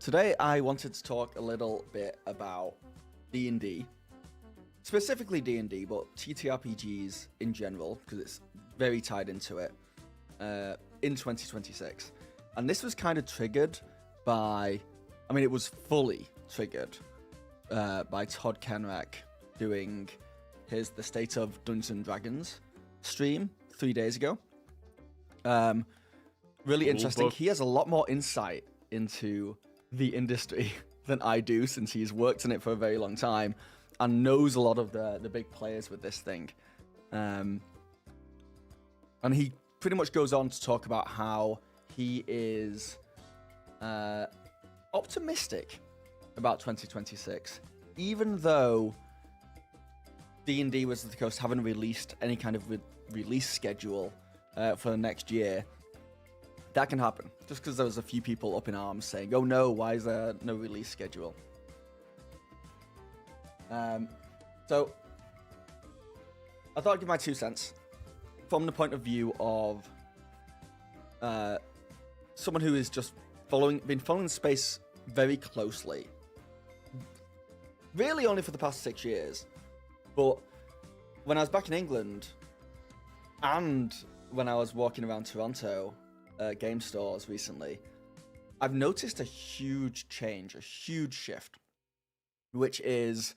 Today I wanted to talk a little bit about D&D, specifically D&D, but TTRPGs in general, because it's very tied into it, in 2026. And this was kind of triggered by, it was fully triggered by Todd Kenreck doing the State of Dungeons & Dragons stream 3 days ago. Really interesting. He has a lot more insight into the industry than I do, since he's worked in it for a very long time and knows a lot of the big players with this thing. And he pretty much goes on to talk about how he is optimistic about 2026, even though D&D Wizards of the Coast haven't released any kind of release schedule for the next year. That can happen, just because there was a few people up in arms saying, oh no, why is there no release schedule? So, I thought I'd give my 2 cents from the point of view of someone who is just been following the space very closely. Really only for the past 6 years. But when I was back in England, and when I was walking around Toronto game stores recently, I've noticed a huge change, a huge shift, which is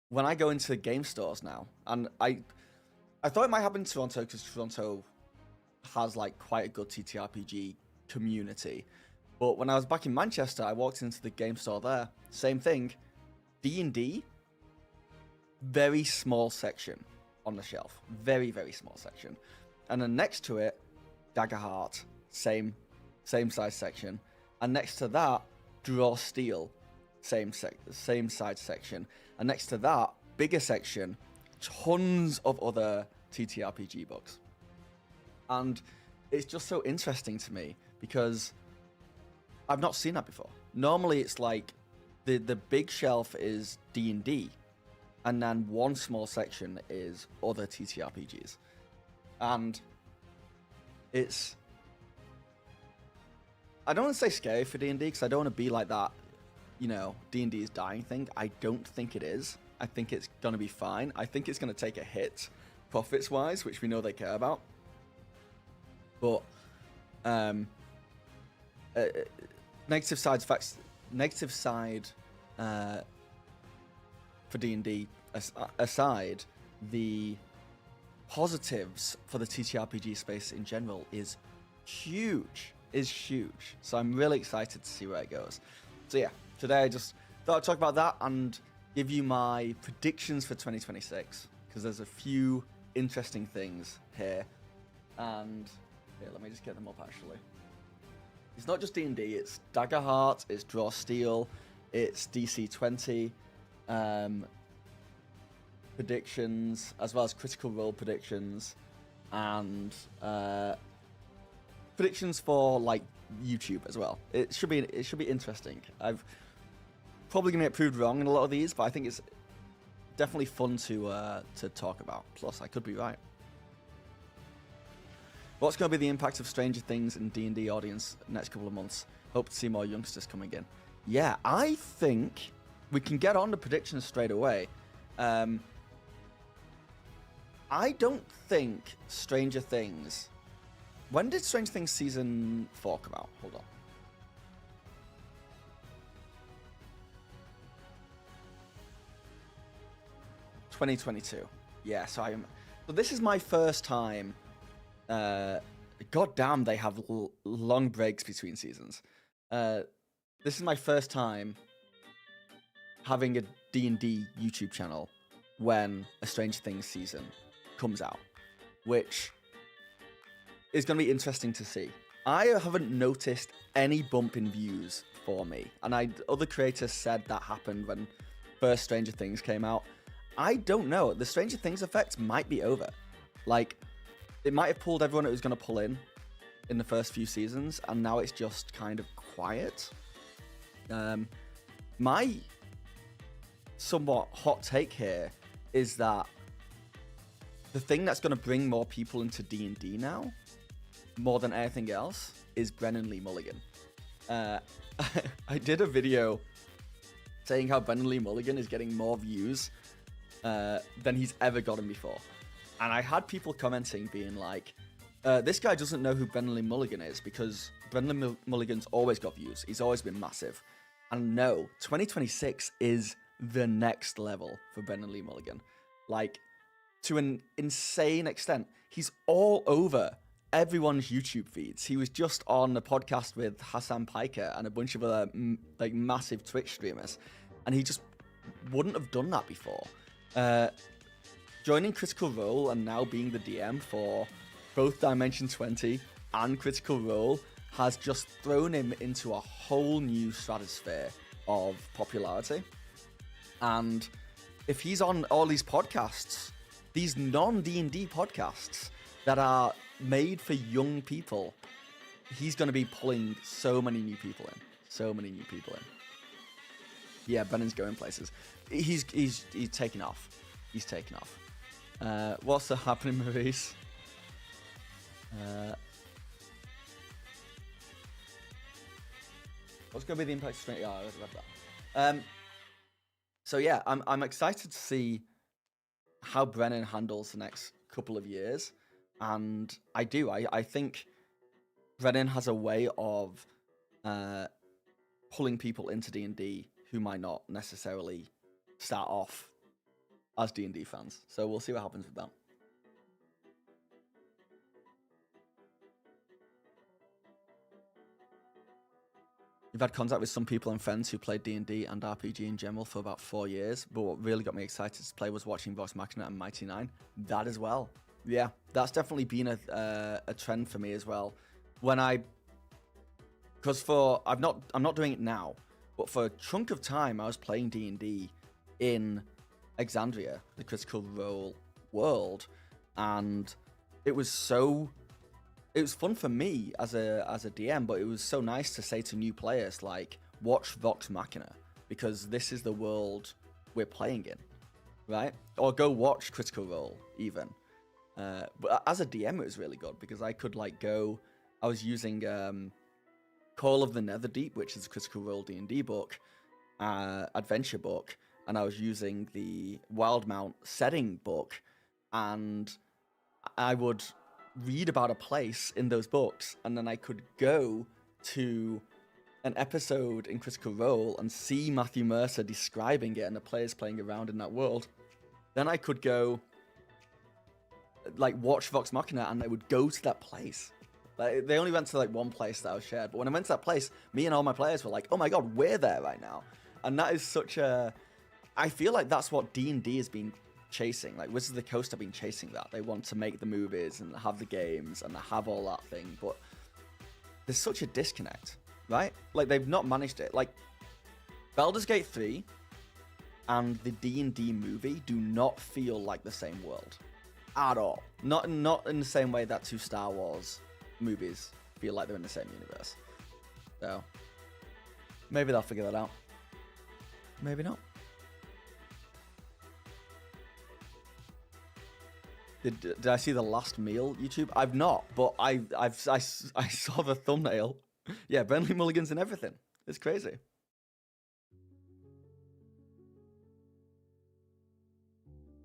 when I go into game stores now, and I thought it might happen in Toronto because Toronto has like quite a good TTRPG community. But when I was back in Manchester, I walked into the game store there, same thing, D&D, very small section on the shelf, very, very small section. And then next to it, Daggerheart, same size section. And next to that, Draw Steel, same size section. And next to that, bigger section, tons of other TTRPG books. And it's just so interesting to me because I've not seen that before. Normally it's like the big shelf is D&D, and then one small section is other TTRPGs. And it's, I don't want to say scary for D&D, because I don't want to be like that, D&D is dying thing. I don't think it is. I think it's going to be fine. I think it's going to take a hit profits-wise, which we know they care about. But negative side for D&D aside, the positives for the TTRPG space in general is huge. So I'm really excited to see where it goes. So yeah, today I just thought I'd talk about that and give you my predictions for 2026, because there's a few interesting things here. And here, let me just get them up actually. It's not just D&D, it's Daggerheart, it's Draw Steel, it's DC 20 predictions, as well as Critical Role predictions, and predictions for like YouTube as well. It should be interesting. I've probably gonna get proved wrong in a lot of these, but I think it's definitely fun to talk about. Plus, I could be right. What's going to be the impact of Stranger Things in D&D audience next couple of months? Hope to see more youngsters coming in. Yeah, I think we can get on to predictions straight away. I don't think Stranger Things... When did Stranger Things Season 4 come out? Hold on. ...2022. Yeah, so this is my first time... God damn, they have long breaks between seasons. This is my first time having a D&D YouTube channel when a Stranger Things season comes out, which is going to be interesting to see. I haven't noticed any bump in views for me, and other creators said that happened when first Stranger Things came out. I don't know. The Stranger Things effect might be over. Like, it might have pulled everyone it was going to pull in the first few seasons, and now it's just kind of quiet. My somewhat hot take here is that the thing that's going to bring more people into D&D now, more than anything else, is Brennan Lee Mulligan. I did a video saying how Brendan Lee Mulligan is getting more views than he's ever gotten before. And I had people commenting being like, this guy doesn't know who Brendan Lee Mulligan is because Brendan Lee Mulligan's always got views. He's always been massive. And no, 2026 is the next level for Brendan Lee Mulligan. Like, to an insane extent. He's all over everyone's YouTube feeds. He was just on a podcast with Hassan Piker and a bunch of other like massive Twitch streamers. And he just wouldn't have done that before. Joining Critical Role and now being the DM for both Dimension 20 and Critical Role has just thrown him into a whole new stratosphere of popularity. And if he's on all these podcasts, these non-D&D podcasts that are made for young people, he's going to be pulling so many new people in. So many new people in. Yeah, Brennan's going places. He's taking off. He's taking off. What's happening, Maurice? What's going to be the impact of strength? Yeah, I already read that. So yeah, I'm excited to see how Brennan handles the next couple of years, and I think Brennan has a way of pulling people into D&D who might not necessarily start off as D&D fans. So we'll see what happens with that. You've had contact with some people and friends who played D&D and RPG in general for about 4 years, but what really got me excited to play was watching Vox Machina and Mighty Nine. That as well. Yeah, that's definitely been a trend for me as well. I'm not doing it now, but for a chunk of time I was playing D&D in Exandria, the Critical Role world, and it was fun for me as a DM, but it was so nice to say to new players, like, watch Vox Machina, because this is the world we're playing in, right? Or go watch Critical Role, even. But as a DM, it was really good, because I could, like, I was using Call of the Netherdeep, which is a Critical Role D&D book, adventure book, and I was using the Wildmount setting book, and I would read about a place in those books, and then I could go to an episode in Critical Role and see Matthew Mercer describing it and the players playing around in that world. Then I could go, like, watch Vox Machina, and I would go to that place. Like, they only went to, like, one place that I was shared, but when I went to that place, me and all my players were like, oh my god, we're there right now. And that is such a... I feel like that's what D&D has been chasing. Like, Wizards of the Coast have been chasing that. They want to make the movies and have the games and have all that thing, but there's such a disconnect, right? Like, they've not managed it. Like, Baldur's Gate 3 and the D&D movie do not feel like the same world at all. Not in the same way that two Star Wars movies feel like they're in the same universe. So maybe they'll figure that out. Maybe not. Did I see the last meal YouTube? I've not, but I saw the thumbnail. Yeah, Brendan Lee Mulligan's in everything. It's crazy.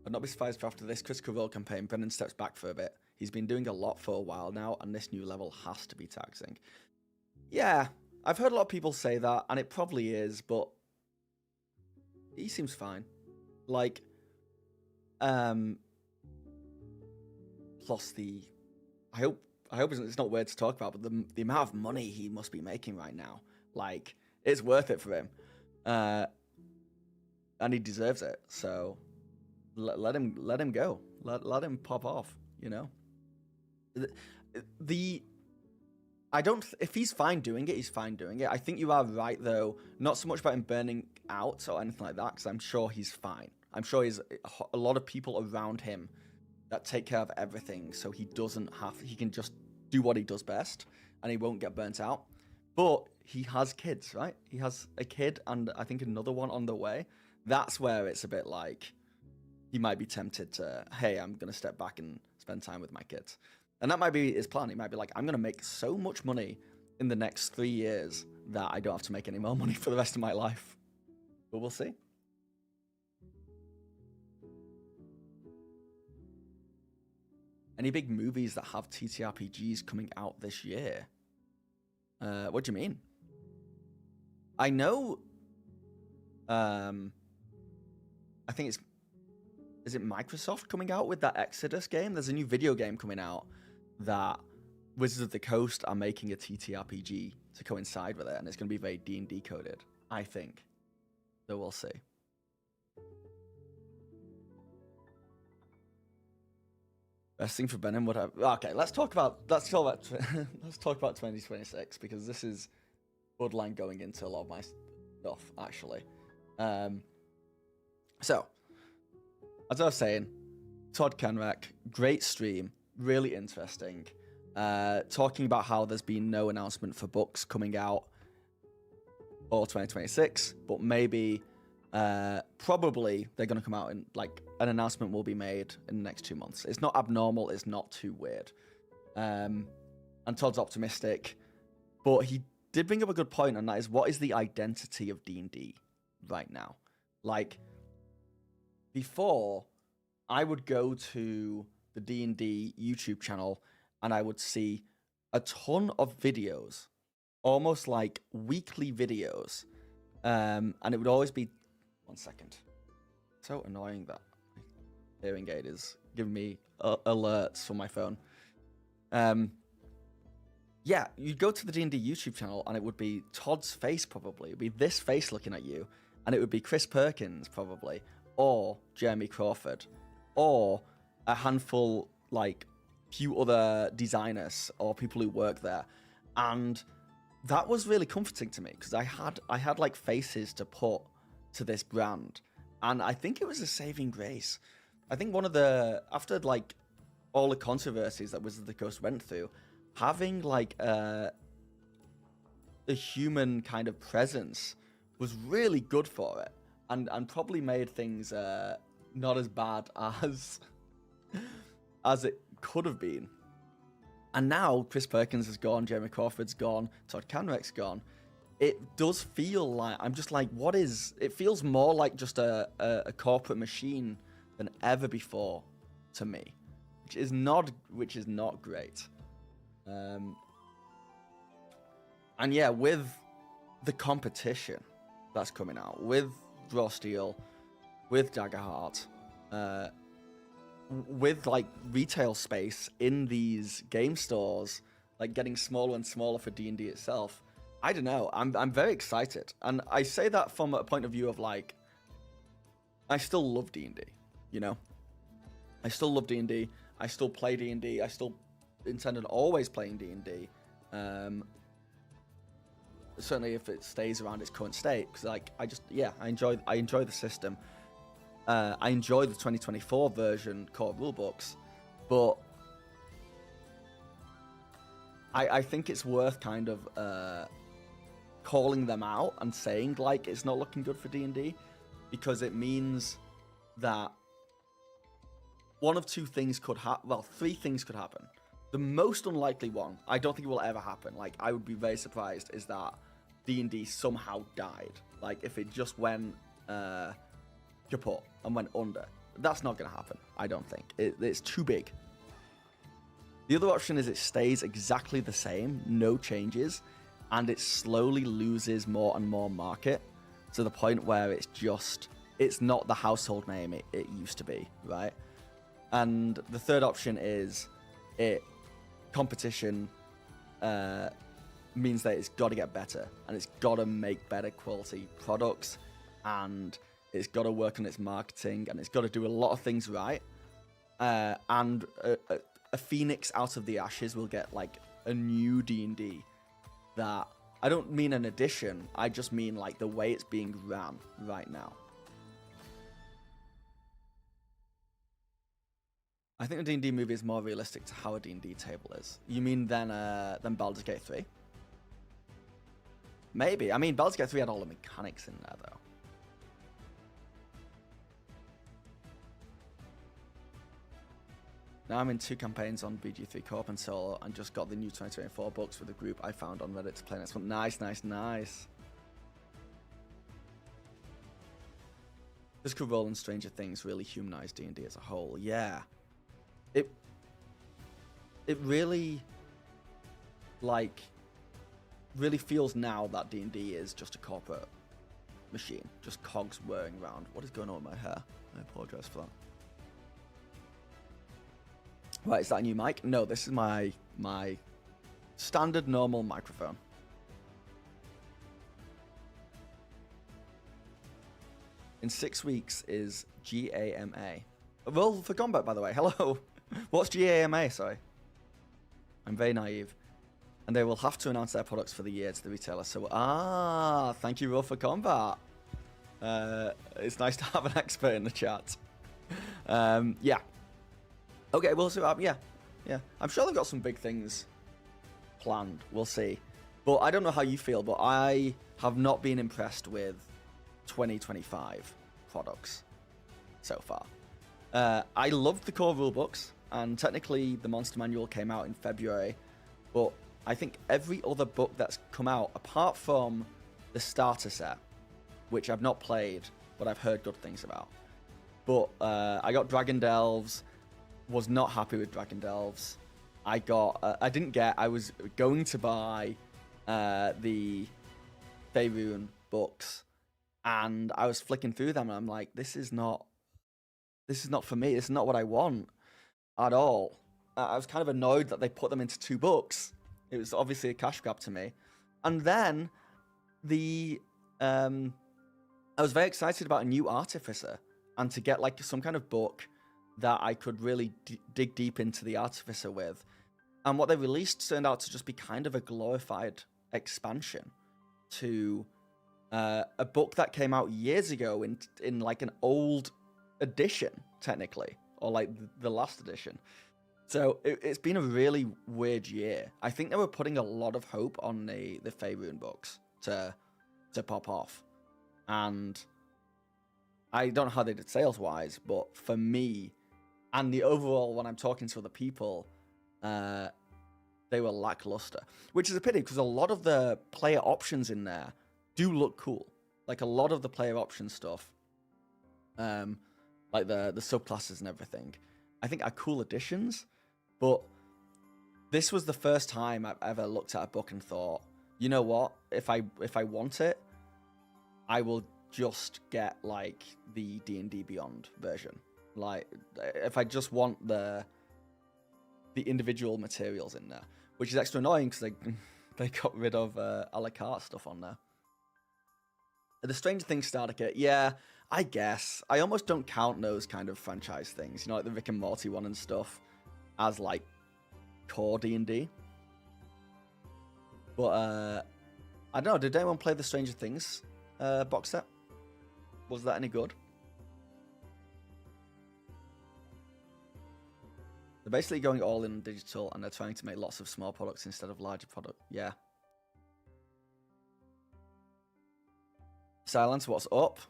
I'd not be surprised if after this Critical Role campaign, Brendan steps back for a bit. He's been doing a lot for a while now, and this new level has to be taxing. Yeah, I've heard a lot of people say that, and it probably is, but he seems fine. Like, plus I hope it's not weird to talk about, but the amount of money he must be making right now, like, it's worth it for him, and he deserves it. So let him go, let him pop off. You know, if he's fine doing it, he's fine doing it. I think you are right, though, not so much about him burning out or anything like that, because I'm sure he's fine. I'm sure he's a lot of people around him that take care of everything, so he can just do what he does best, and he won't get burnt out. But he has kids, right? He has a kid, and I think another one on the way. That's where it's a bit like, he might be tempted to, hey, I'm going to step back and spend time with my kids. And that might be his plan. He might be like, I'm going to make so much money in the next 3 years that I don't have to make any more money for the rest of my life. But we'll see. Any big movies that have TTRPGs coming out this year? What do you mean? I know. I think it's. Is it Microsoft coming out with that Exodus game? There's a new video game coming out that Wizards of the Coast are making a TTRPG to coincide with it, and it's going to be very D&D coded, I think. So we'll see. Best thing for Benham would have. Okay, let's talk about 2026, because this is borderline going into a lot of my stuff actually. So, as I was saying, Todd Kenreck, great stream, really interesting. Talking about how there's been no announcement for books coming out for 2026, but maybe, probably they're going to come out in, like, an announcement will be made in the next 2 months. It's not abnormal, it's not too weird. And Todd's optimistic, but he did bring up a good point, and that is, what is the identity of D&D right now? Like, before, I would go to the D&D YouTube channel and I would see a ton of videos, almost like weekly videos, and it would always be... One second. So annoying that my hearing aid is giving me alerts from my phone. Yeah, you'd go to the D&D YouTube channel and it would be Todd's face probably. It would be this face looking at you, and it would be Chris Perkins probably, or Jeremy Crawford, or a handful, like, few other designers or people who work there. And that was really comforting to me, because I had like faces to put to this brand, and I think it was a saving grace. I think one of the, after like all the controversies that Wizards of the Coast went through, having like a human kind of presence was really good for it, and probably made things not as bad as it could have been. And now Chris Perkins is gone, Jeremy Crawford's gone, Todd Kenreck's gone. It does feel like, I'm just like, what is... It feels more like just a corporate machine than ever before to me, which is not great. And yeah, with the competition that's coming out, with Draw Steel, with Daggerheart, with like retail space in these game stores, like getting smaller and smaller for D&D itself, I don't know. I'm very excited, and I say that from a point of view of like, I still love D&D, you know. I still love D&D. I still play D&D. I still intend on always playing D&D. Certainly, if it stays around its current state, because like I enjoy the system. I enjoy the 2024 version core rulebooks, but I think it's worth kind of calling them out and saying like it's not looking good for D&D, because it means that one of two things could happen. Well, three things could happen. The most unlikely one, I don't think it will ever happen. Like, I would be very surprised, is that D&D somehow died. Like, if it just went kaput and went under. That's not going to happen, I don't think. It's too big. The other option is it stays exactly the same, no changes, and it slowly loses more and more market to the point where it's not the household name it used to be, right? And the third option is competition means that it's got to get better, and it's got to make better quality products, and it's got to work on its marketing, and it's got to do a lot of things right. And a phoenix out of the ashes will get like a new D&D that, I don't mean an addition, I just mean like the way it's being ran right now. I think the D&D movie is more realistic to how a D&D table is. You mean than Baldur's Gate 3? Maybe. I mean, Baldur's Gate 3 had all the mechanics in there, though. Now I'm in 2 campaigns on BG3 Co-op and solo, and just got the new 2024 books with a group I found on Reddit to play next month. Nice, nice, nice. This could roll in Stranger Things really humanize D&D as a whole. Yeah. It really, like, really feels now that D&D is just a corporate machine. Just cogs whirring around. What is going on with my hair? I apologize for that. Right, is that a new mic? No, this is my standard normal microphone. In 6 weeks is GAMA. Roll for combat, by the way. Hello. What's GAMA? Sorry. I'm very naive. And they will have to announce their products for the year to the retailer. So, thank you, Roll for combat. It's nice to have an expert in the chat. Yeah. Okay, we'll see. Yeah. I'm sure they've got some big things planned. We'll see. But I don't know how you feel, but I have not been impressed with 2025 products so far. I loved the core rulebooks, and technically the Monster Manual came out in February, but I think every other book that's come out, apart from the starter set, which I've not played, but I've heard good things about. But I got Dragon Delves, was not happy with Dragon Delves. I was going to buy the Faerun books, and I was flicking through them, and I'm like, this is not for me. This is not what I want at all. I was kind of annoyed that they put them into 2 books. It was obviously a cash grab to me. And then I was very excited about a new Artificer, and to get like some kind of book that I could really dig deep into the Artificer with. And what they released turned out to just be kind of a glorified expansion to a book that came out years ago in like an old edition, technically, or like the last edition. So it's been a really weird year. I think they were putting a lot of hope on the Faerun books to pop off. And I don't know how they did sales-wise, but for me, and the overall, when I'm talking to other people, they were lackluster. Which is a pity, because a lot of the player options in there do look cool. Like, a lot of the player option stuff, like the subclasses and everything, I think are cool additions. But this was the first time I've ever looked at a book and thought, you know what? If I want it, I will just get like the D&D Beyond version. Like, if I just want the individual materials in there, which is extra annoying because they got rid of a la carte stuff on there. The Stranger Things starter kit, yeah, I guess. I almost don't count those kind of franchise things, you know, like the Rick and Morty one and stuff, as like core D&D. But I don't know, did anyone play the Stranger Things box set? Was that any good? They're basically going all in digital, and they're trying to make lots of small products instead of larger products. Yeah. Silence, what's up?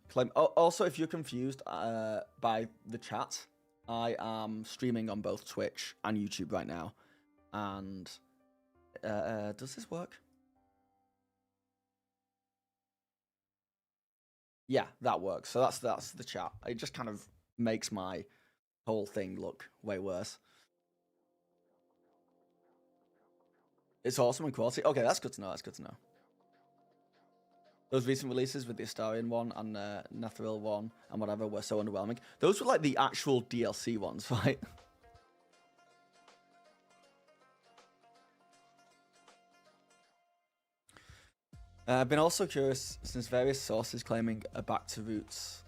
Claim. Also, if you're confused by the chat, I am streaming on both Twitch and YouTube right now. And does this work? Yeah, that works. So that's the chat. It just kind of makes my whole thing look way worse. It's awesome in quality. Okay, that's good to know. That's good to know. Those recent releases with the Astarion one and the Netheril one and whatever were so underwhelming. Those were like the actual DLC ones, right? I've been also curious, since various sources claiming a back to roots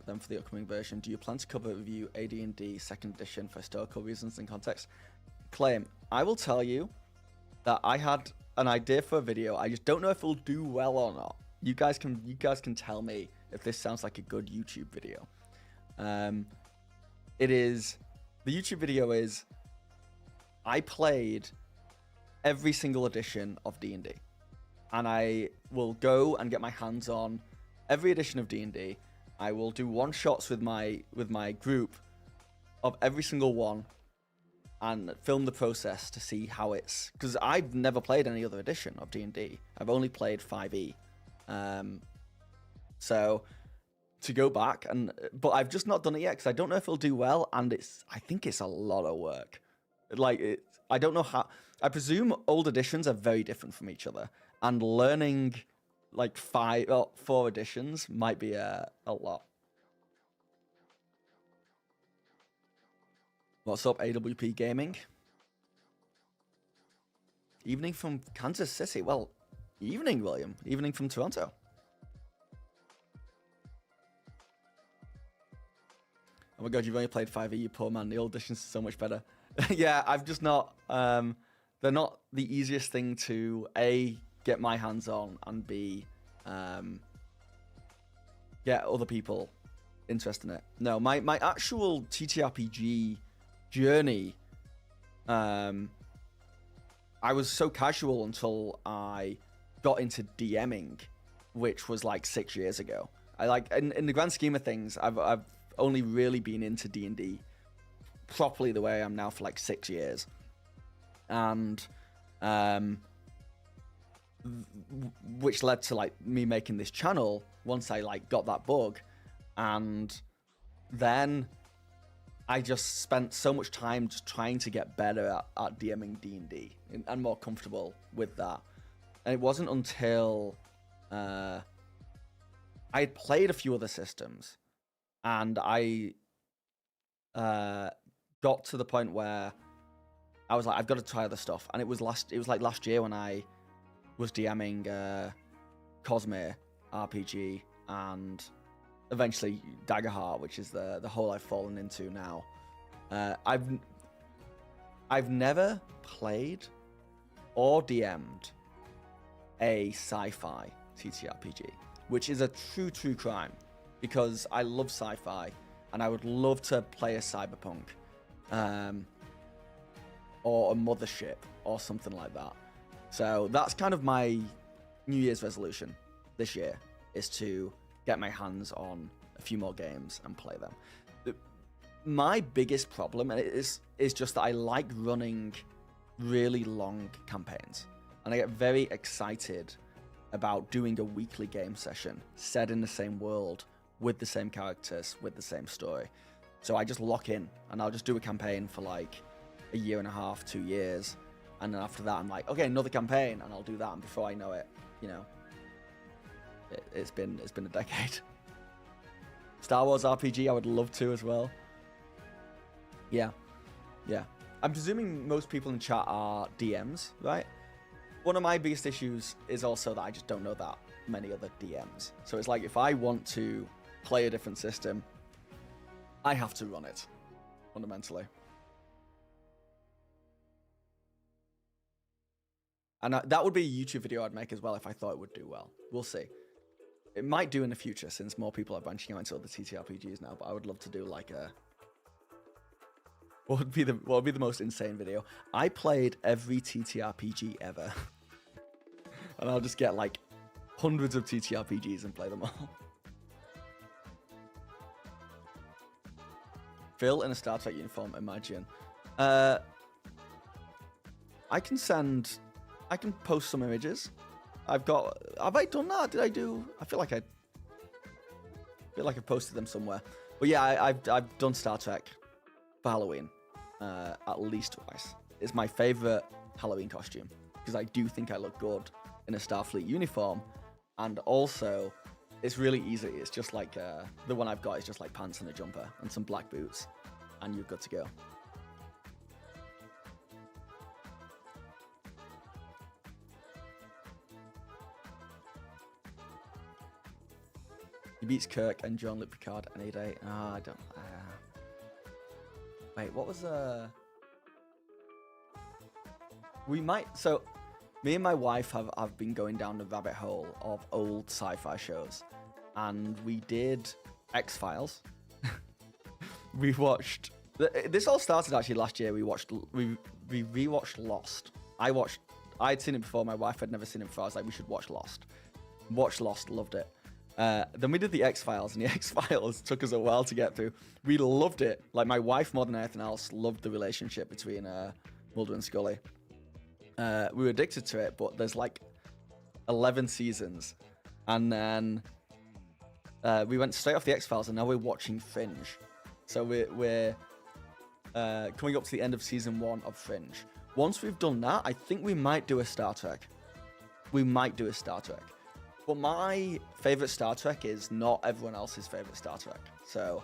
then for the upcoming version, do you plan to cover review AD&D 2nd edition for historical reasons and context? Claim, I will tell you that I had an idea for a video. I just don't know if it'll do well or not. You guys can tell me if this sounds like a good YouTube video. The YouTube video is, I played every single edition of D&D, and I will go and get my hands on every edition of D&D. I will do one shots with my group of every single one and film the process to see how it's, because I've never played any other edition of D&D. I've only played 5e. So to go back but I've just not done it yet because I don't know if it'll do well, and I think it's a lot of work. Like I don't know how. I presume old editions are very different from each other, and learning like 4 editions might be a lot. What's up, AWP Gaming? Evening from Kansas City. Well, evening, William. Evening from Toronto. Oh my god, you've only played 5e, you poor man. The old edition's so much better. Yeah, I've just not... they're not the easiest thing to, A, get my hands on, and B, get other people interested in it. No, my actual TTRPG journey, I was so casual until I got into DMing, which was like 6 years ago. I like, in the grand scheme of things, I've only really been into D&D properly the way I am now for like 6 years. And which led to like me making this channel once I like got that bug, and then I just spent so much time just trying to get better at DMing D&D and more comfortable with that. And it wasn't until I had played a few other systems and I got to the point where I was like, I've got to try other stuff. And it was like last year when I was DMing Cosmere RPG and eventually Daggerheart, which is the hole I've fallen into now. I've never played or DM'd a sci-fi TTRPG, which is a true crime, because I love sci-fi and I would love to play a cyberpunk or a mothership or something like that. So that's kind of my New Year's resolution this year, is to get my hands on a few more games and play them. My biggest problem is just that I like running really long campaigns, and I get very excited about doing a weekly game session set in the same world with the same characters with the same story. So I just lock in and I'll just do a campaign for like a year and a half, 2 years, and then after that I'm like, okay, another campaign, and I'll do that, and before I know it, you know, it's been a decade. Star Wars RPG, I would love to as well. Yeah. I'm presuming most people in chat are DMs, right? One of my biggest issues is also that I just don't know that many other DMs. So it's like, if I want to play a different system, I have to run it, fundamentally. And that would be a YouTube video I'd make as well if I thought it would do well. We'll see. It might do in the future, since more people are branching out into other TTRPGs now, but I would love to do like a... What would be the most insane video? I played every TTRPG ever. And I'll just get like hundreds of TTRPGs and play them all. Phil in a Star Trek uniform, imagine. I can post some images. Have I done that? Did I do? I feel like I posted them somewhere. But yeah, I've done Star Trek for Halloween at least twice. It's my favorite Halloween costume because I do think I look good in a Starfleet uniform, and also it's really easy. It's just like the one I've got is just like pants and a jumper and some black boots, and you're good to go. He beats Kirk and Jean-Luc Picard any day. I don't... Wait, what was... We might... So, me and my wife have been going down the rabbit hole of old sci-fi shows. And we did X-Files. We watched... This all started actually last year. We rewatched Lost. I'd seen it before. My wife had never seen it before. I was like, we should watch Lost. Watched Lost, loved it. Then we did the X-Files, and the X-Files took us a while to get through. We loved it. Like, my wife, more than anything else, loved the relationship between Mulder and Scully. We were addicted to it, but there's like 11 seasons. And then we went straight off the X-Files, and now we're watching Fringe. So we're coming up to the end of season 1 of Fringe. Once we've done that, I think we might do a Star Trek. But my favorite Star Trek is not everyone else's favorite Star Trek. So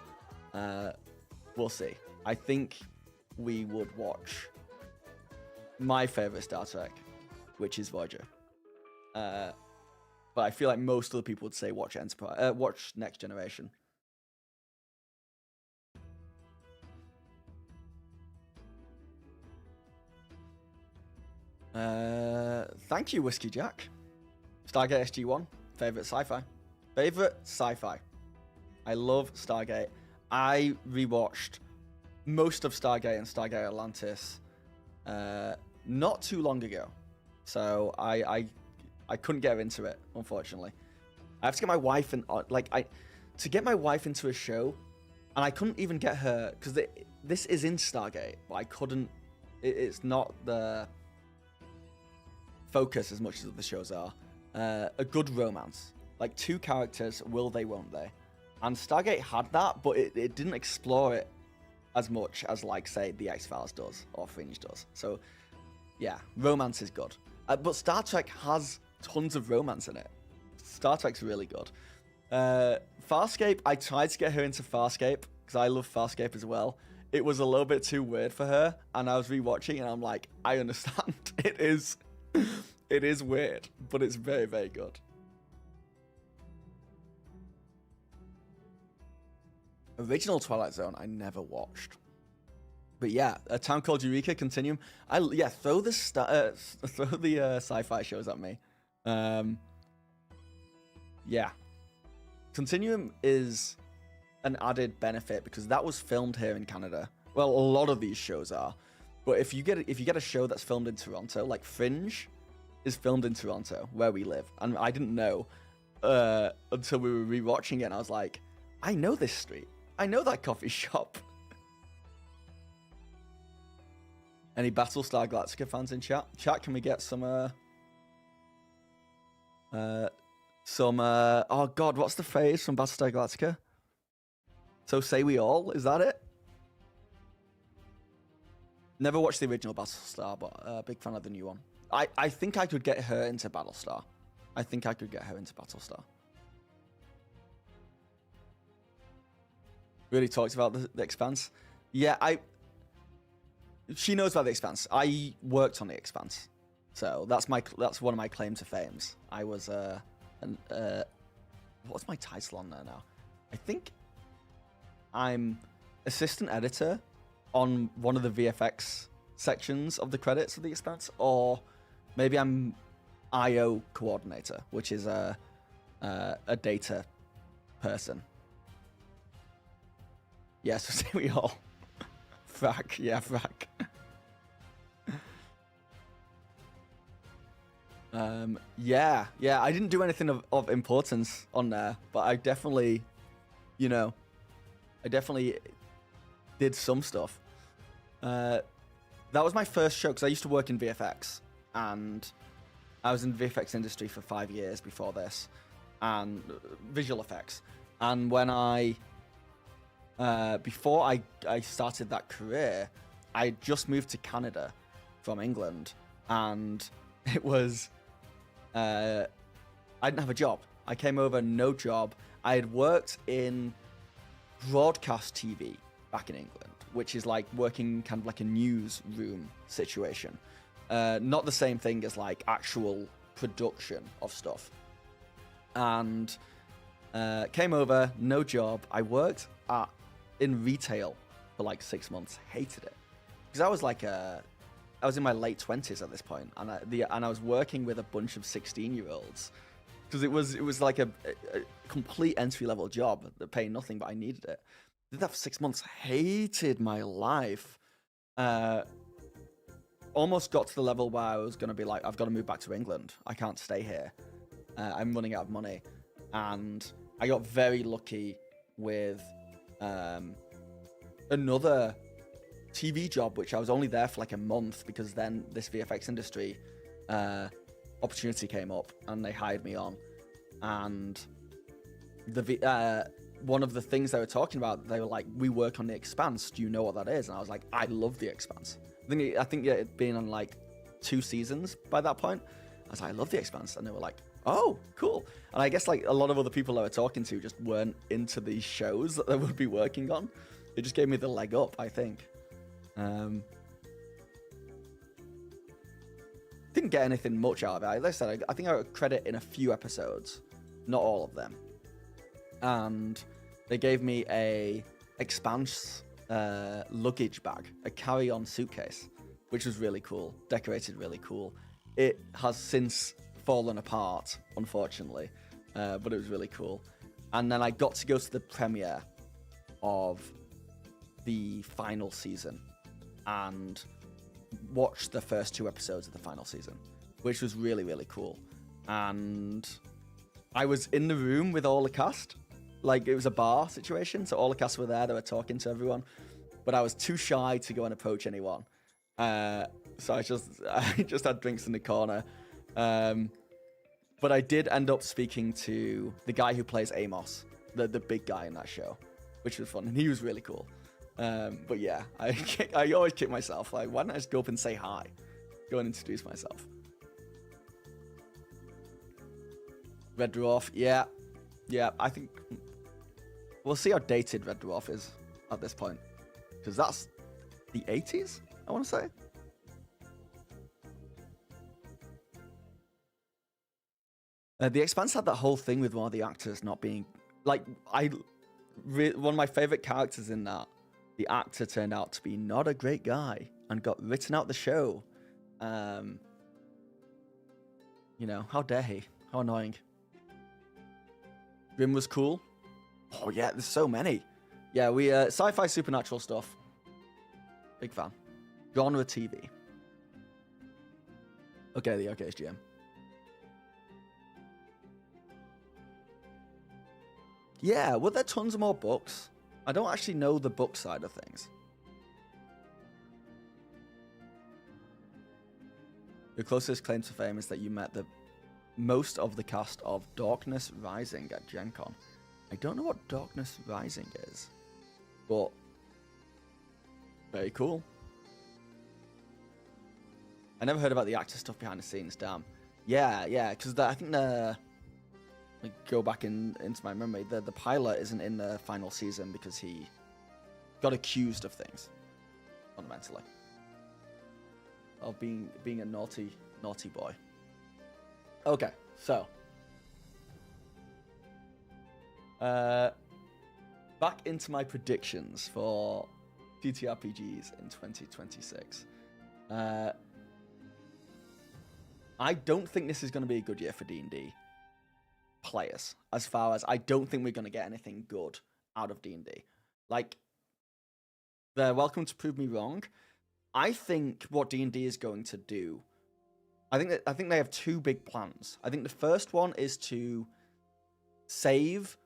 we'll see. I think we would watch my favorite Star Trek, which is Voyager. But I feel like most other people would say watch Enterprise, watch Next Generation. Thank you, Whiskey Jack. Stargate SG-1, favorite sci-fi. I love Stargate. I rewatched most of Stargate and Stargate Atlantis not too long ago, so I couldn't get into it, unfortunately. I have to get my wife to get my wife into a show, and I couldn't even get her because this is in Stargate, but I couldn't. It's not the focus as much as the shows are. A good romance, like 2 characters, will they, won't they? And Stargate had that, but it didn't explore it as much as, like, say, the X-Files does or Fringe does. So yeah, romance is good. But Star Trek has tons of romance in it. Star Trek's really good. Farscape, I tried to get her into Farscape because I love Farscape as well. It was a little bit too weird for her, and I was rewatching and I'm like, I understand. It is weird, but it's very, very good. Original Twilight Zone, I never watched. But yeah, A Town Called Eureka, Continuum. Throw the sci-fi shows at me. Yeah. Continuum is an added benefit because that was filmed here in Canada. Well, a lot of these shows are. But if you get a show that's filmed in Toronto, like Fringe is filmed in Toronto, where we live. And I didn't know until we were rewatching it, and I was like, I know this street. I know that coffee shop. Any Battlestar Galactica fans in chat? Chat, can we get some oh god, what's the phrase from Battlestar Galactica? So say we all, is that it? Never watched the original Battlestar, but big fan of the new one. I think I could get her into Battlestar. Really talked about the Expanse. Yeah, she knows about the Expanse. I worked on the Expanse, so that's one of my claim to fames. I was what's my title on there now? I think I'm assistant editor on one of the VFX sections of the credits of the Expanse, or maybe I'm IO coordinator, which is a data person. Yeah, so say we all. Frack, yeah, frack. Yeah, I didn't do anything of importance on there, but I definitely did some stuff. That was my first show, because I used to work in VFX, and I was in the VFX industry for 5 years before this, and visual effects. And when before I started that career, I had just moved to Canada from England, and it was, I didn't have a job. I came over, no job. I had worked in broadcast TV back in England, which is like working kind of like a newsroom situation. Not the same thing as like actual production of stuff. And came over, no job. I worked in retail for like 6 months. Hated it because I was like I was in my late 20s at this point, and I was working with a bunch of 16-year-olds because it was like a complete entry-level job that paid nothing, but I needed it. Did that for 6 months. Hated my life. Almost got to the level where I was going to be like, I've got to move back to England. I can't stay here. I'm running out of money. And I got very lucky with another TV job, which I was only there for like a month, because then this VFX industry opportunity came up and they hired me on. And one of the things they were talking about, they were like, we work on The Expanse. Do you know what that is? And I was like, I love The Expanse. I think it'd been on like 2 seasons by that point. I was like, I love The Expanse. And they were like, oh, cool. And I guess like a lot of other people I were talking to just weren't into these shows that they would be working on. It just gave me the leg up, I think. Didn't get anything much out of it. Like I said, I think I got credit in a few episodes, not all of them. And they gave me a Expanse luggage bag, a carry-on suitcase, which was really cool, decorated really cool. It has since fallen apart, unfortunately, but it was really cool. And then I got to go to the premiere of the final season and watch the first 2 episodes of the final season, which was really, really cool. And I was in the room with all the cast. Like, it was a bar situation, so all the cast were there. They were talking to everyone, but I was too shy to go and approach anyone. So I just had drinks in the corner. But I did end up speaking to the guy who plays Amos, the big guy in that show, which was fun, and he was really cool. But yeah, I always kick myself. Like, why don't I just go up and say hi? Go and introduce myself. Red Dwarf, yeah. I think we'll see how dated Red Dwarf is at this point, because that's the 80s, I want to say. The Expanse had that whole thing with one of the actors not being like one of my favorite characters in that. The actor turned out to be not a great guy and got written out the show. You know, how dare he? How annoying. Grim was cool. Oh yeah, there's so many. Yeah, we sci-fi supernatural stuff. Big fan. Genre TV. Okay, the OK's GM. Yeah, were there tons of more books? I don't actually know the book side of things. Your closest claim to fame is that you met most of the cast of Darkness Rising at Gen Con. I don't know what Darkness Rising is, but very cool. I never heard about the actor stuff behind the scenes, damn. Yeah, because I think go back into my memory, the pilot isn't in the final season because he got accused of things, fundamentally, of being a naughty boy. Okay, so back into my predictions for TTRPGs in 2026. I don't think this is going to be a good year for D&D players, as far as I don't think we're going to get anything good out of D&D. Like, they're welcome to prove me wrong. I think what D&D is going to do, I think they have 2 big plans. I think the first one is to save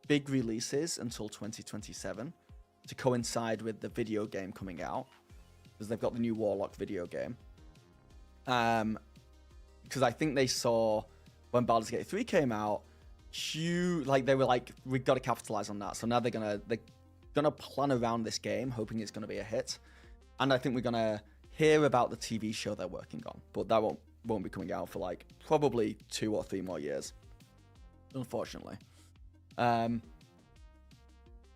big releases until 2027 to coincide with the video game coming out, because they've got the new Warlock video game. Because I think they saw when Baldur's Gate 3 came out, they were like, we've got to capitalize on that. So now they're gonna plan around this game, hoping it's gonna be a hit. And I think we're gonna hear about the TV show they're working on, but that won't be coming out for like probably 2 or 3 more years, unfortunately. But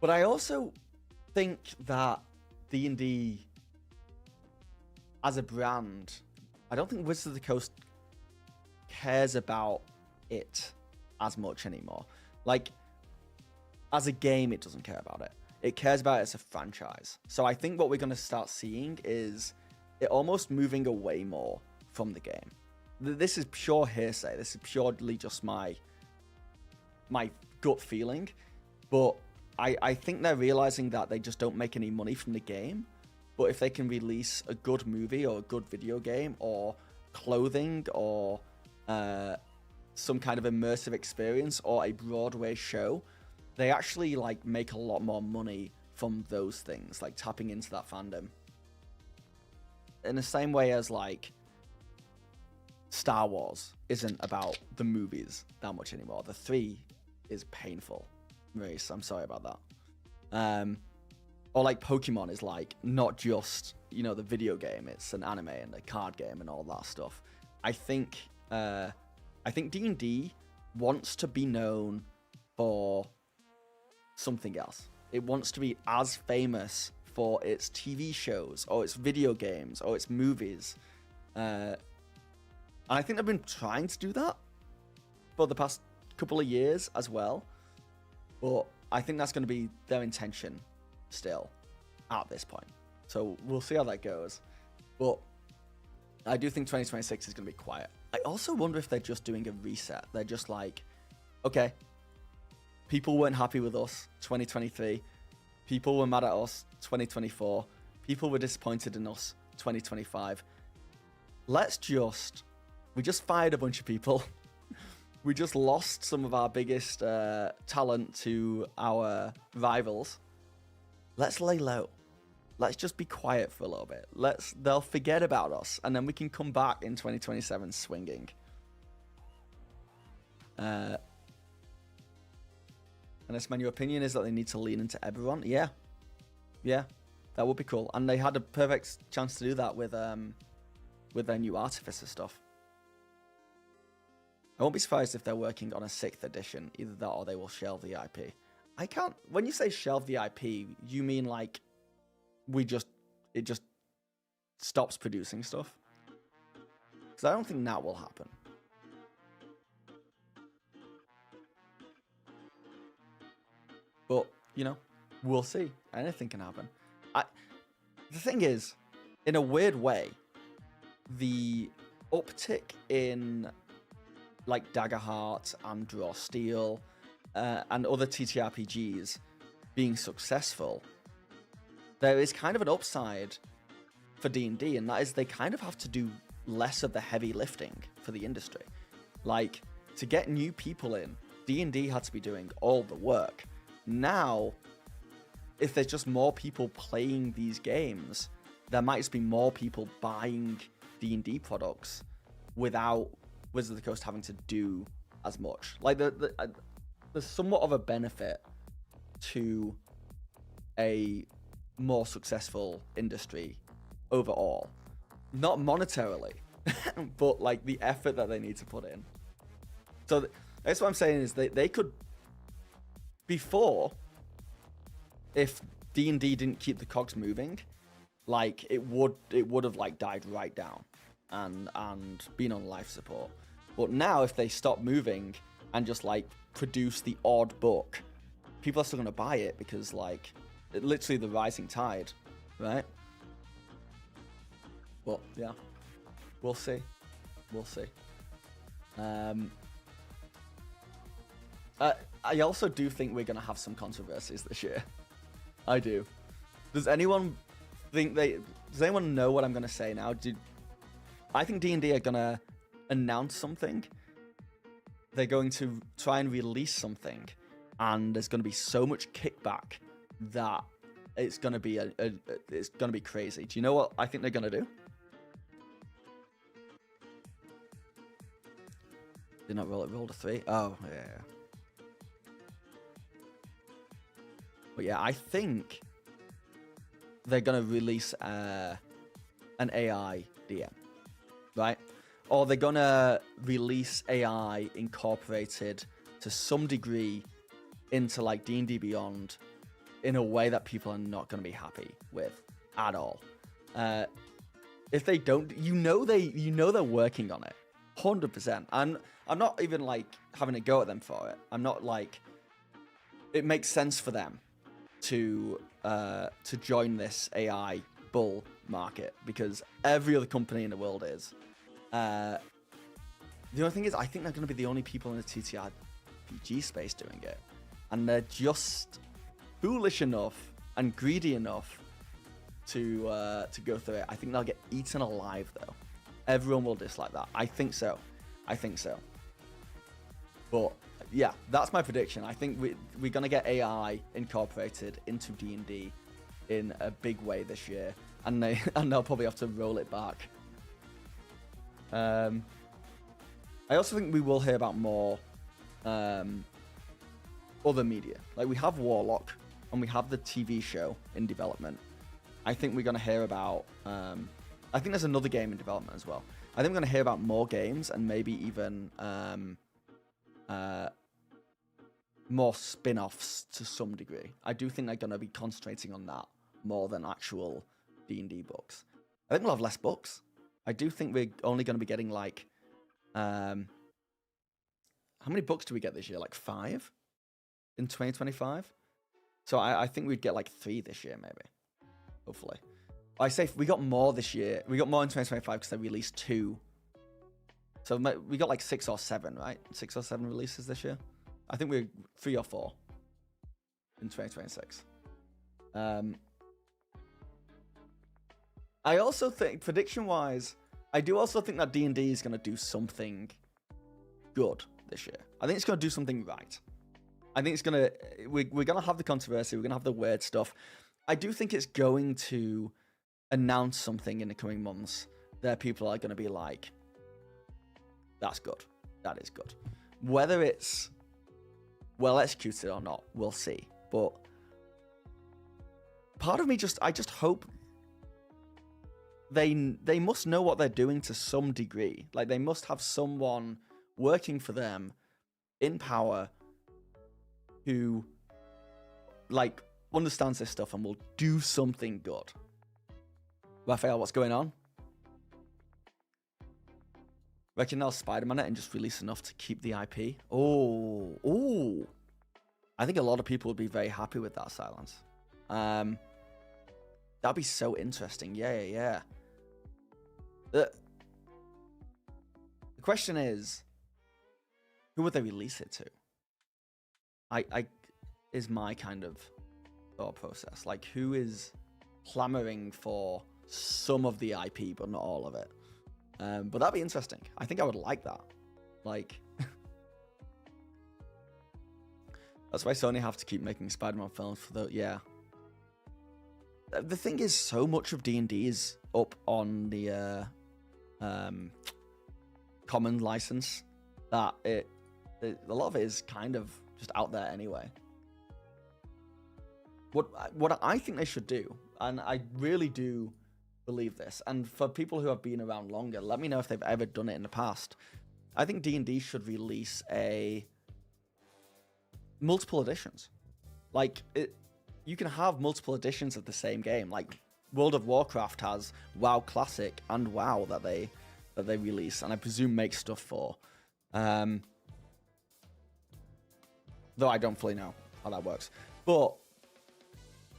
I also think that D&D as a brand, I don't think Wizards of the Coast cares about it as much anymore. Like, as a game, it doesn't care about it. It cares about it as a franchise. So I think what we're going to start seeing is it almost moving away more from the game. This is pure hearsay. This is purely just my gut feeling. But I think they're realizing that they just don't make any money from the game. But if they can release a good movie or a good video game or clothing or some kind of immersive experience or a Broadway show, they actually like make a lot more money from those things, like tapping into that fandom. In the same way as like Star Wars isn't about the movies that much anymore. The 3 is painful. Maurice, I'm sorry about that. Or like Pokemon is like not just, you know, the video game, it's an anime and a card game and all that stuff. I think D&D wants to be known for something else. It wants to be as famous for its TV shows or its video games or its movies. And I think they've been trying to do that for the past couple of years as well. But I think that's going to be their intention still at this point. So we'll see how that goes. But I do think 2026 is going to be quiet. I also wonder if they're just doing a reset. They're just like, okay, people weren't happy with us 2023. People were mad at us 2024. People were disappointed in us 2025. We just fired a bunch of people. We just lost some of our biggest talent to our rivals. Let's lay low. Let's just be quiet for a little bit. They'll forget about us, and then we can come back in 2027 swinging. And this man, your opinion is that they need to lean into Eberron? Yeah, that would be cool. And they had a perfect chance to do that with their new Artificer stuff. I won't be surprised if they're working on a 6th edition. Either that or they will shelve the IP. When you say shelve the IP, you mean like it just stops producing stuff? Because I don't think that will happen. But, you know, we'll see. Anything can happen. The thing is, in a weird way, the uptick in like Daggerheart and Draw Steel and other TTRPGs being successful, there is kind of an upside for D&D, and that is they kind of have to do less of the heavy lifting for the industry. Like, to get new people in, D&D had to be doing all the work. Now, if there's just more people playing these games, there might just be more people buying D&D products without Wizards of the Coast having to do as much. Like, there's somewhat of a benefit to a more successful industry overall. Not monetarily, but like the effort that they need to put in. So that's what I'm saying is they could, before, if D&D didn't keep the cogs moving, like it would have like died right down and been on life support. But now if they stop moving and just like produce the odd book, people are still gonna buy it because like literally the rising tide, right? Well, yeah, we'll see. I also do think we're gonna have some controversies this year. I do. Does anyone know what I'm gonna say now? I think D&D are gonna announce something. They're going to try and release something, and there's gonna be so much kickback that it's gonna be it's gonna be crazy. Do you know what I think they're gonna do? Did not roll a 3? Oh, yeah. But yeah, I think they're going to release an AI DM, right? Or they're going to release AI incorporated to some degree into like D&D Beyond in a way that people are not going to be happy with at all. If they don't, they're working on it. 100%. And I'm not even like having a go at them for it. I'm not like, it makes sense for them to join this AI bull market because every other company in the world is. The only thing is, I think they're going to be the only people in the TTRPG space doing it, and they're just foolish enough and greedy enough to go through it. I think they'll get eaten alive though. Everyone will dislike that. I think so. But yeah, that's my prediction. I think we're gonna get AI incorporated into D&D in a big way this year, and they'll probably have to roll it back. I also think we will hear about more other media. Like, we have Warlock and we have the TV show in development. I think we're gonna hear about. I think there's another game in development as well. I think we're gonna hear about more games and maybe even more spin-offs to some degree. I do think they're gonna be concentrating on that more than actual D&D books. I think we'll have less books. I do think we're only going to be getting like, how many books do we get this year? Like 5 in 2025. So I think we'd get like 3 this year, maybe. Hopefully. I say we got more this year. We got more in 2025 because they released 2. So we got like 6 or 7, right? 6 or 7 releases this year. I think we're 3 or 4 in 2026. I also think, prediction-wise, I do also think that D&D is going to do something good this year. I think it's going to do something right. I think it's going to... We're going to have the controversy. We're going to have the weird stuff. I do think it's going to announce something in the coming months that people are going to be like, that's good. That is good. Whether it's well executed or not, we'll see. But part of me I just hope... They must know what they're doing to some degree. Like, they must have someone working for them in power who, like, understands this stuff and will do something good. Raphael, what's going on? Reckon they'll Spider-Man it and just release enough to keep the IP? Oh. I think a lot of people would be very happy with that silence. That'd be so interesting. Yeah. The question is, who would they release it to? I is my kind of thought process. Like, who is clamoring for some of the IP but not all of it? But that'd be interesting. I think I would like that. Like, that's why Sony have to keep making Spider-Man films for the... Yeah. The thing is, so much of D&D is up on the common license that a lot of it is kind of just out there anyway. What I think they should do, and I really do believe this, and for people who have been around longer, let me know if they've ever done it in the past. I think D&D should release multiple editions. Like, you can have multiple editions of the same game. Like, World of Warcraft has WoW Classic and WoW that they release, and I presume make stuff for. Though I don't fully know how that works. But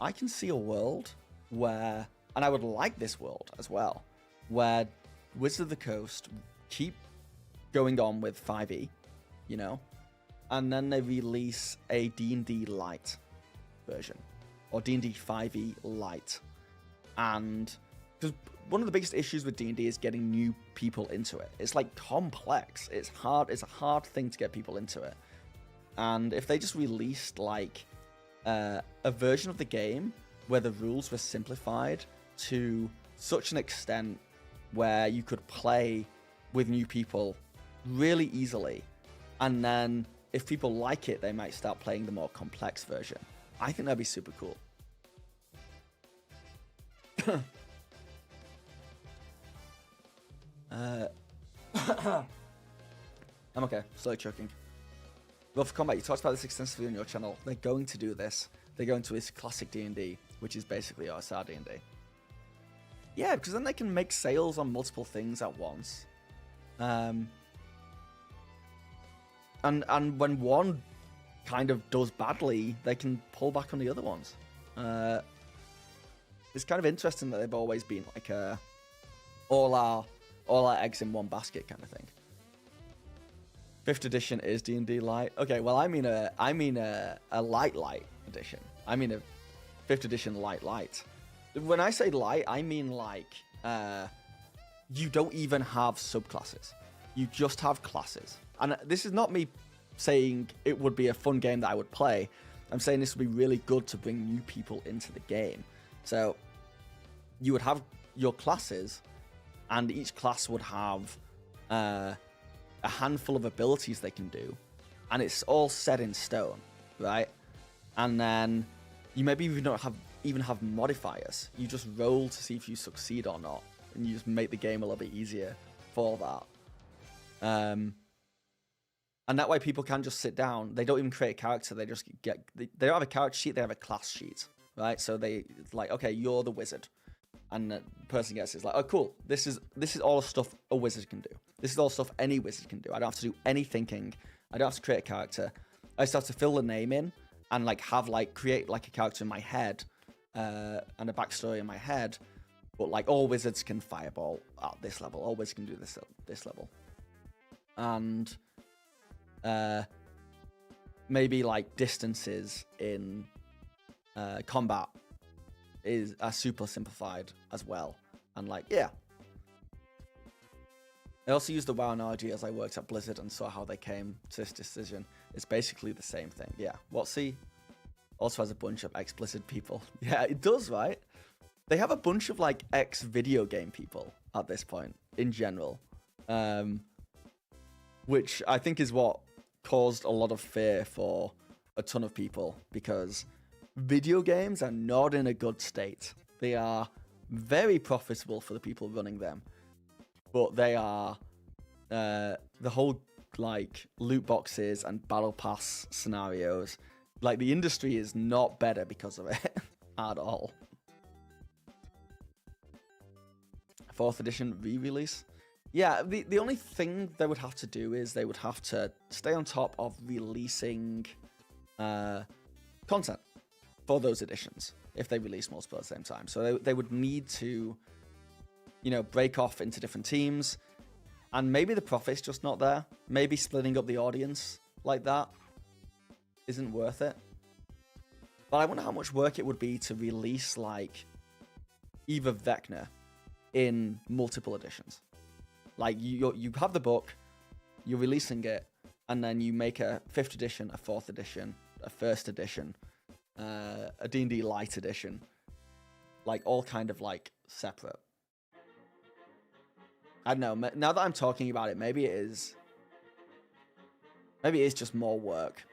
I can see a world where, and I would like this world as well, where Wizards of the Coast keep going on with 5e, you know, and then they release a D&D Lite version, or D&D 5e Lite. And because one of the biggest issues with D&D is getting new people into it. It's like complex. It's hard. It's a hard thing to get people into it. And if they just released like a version of the game where the rules were simplified to such an extent where you could play with new people really easily, and then if people like it, they might start playing the more complex version. I think that'd be super cool. I'm okay, slowly choking. Rough Combat, you talked about this extensively on your channel. They're going to do this. They're going to this classic D&D, which is basically OSR D&D. Yeah, because then they can make sales on multiple things at once. And when one kind of does badly, they can pull back on the other ones. It's kind of interesting that they've always been like all our eggs in one basket kind of thing. 5th edition is D&D Light. Okay, well I mean a light edition. I mean a 5th edition light. When I say light, I mean like you don't even have subclasses. You just have classes. And this is not me saying it would be a fun game that I would play. I'm saying this would be really good to bring new people into the game. So you would have your classes, and each class would have a handful of abilities they can do, and it's all set in stone, right? And then you maybe even have modifiers. You just roll to see if you succeed or not, and you just make the game a little bit easier for that. And that way people can just sit down. They don't even create a character. They just they don't have a character sheet. They have a class sheet, right? So it's like, okay, you're the wizard. And the person gets it's like, oh, cool. This is all the stuff a wizard can do. This is all stuff any wizard can do. I don't have to do any thinking. I don't have to create a character. I just have to fill the name in and like create like a character in my head and a backstory in my head. But like all wizards can fireball at this level. All wizards can do this level. And maybe like distances in combat are super simplified as well. And like, yeah. I also used the WoW analogy as I worked at Blizzard and saw how they came to this decision. It's basically the same thing. Yeah. WotC also has a bunch of ex-Blizzard people. Yeah, it does, right? They have a bunch of like ex-video game people at this point in general. Which I think is what caused a lot of fear for a ton of people, because video games are not in a good state. They are very profitable for the people running them, but they are the whole like loot boxes and battle pass scenarios. Like the industry is not better because of it at all. 4th edition re-release. Yeah, the only thing they would have to do is they would have to stay on top of releasing content for those editions if they release multiple at the same time. So they would need to, break off into different teams, and maybe the profit's just not there. Maybe splitting up the audience like that isn't worth it. But I wonder how much work it would be to release like either Vecna in multiple editions. Like you have the book, you're releasing it, and then you make a 5th edition, a 4th edition, a 1st edition, a D&D light edition, like all kind of like separate. I don't know. Now that I'm talking about it, maybe it is just more work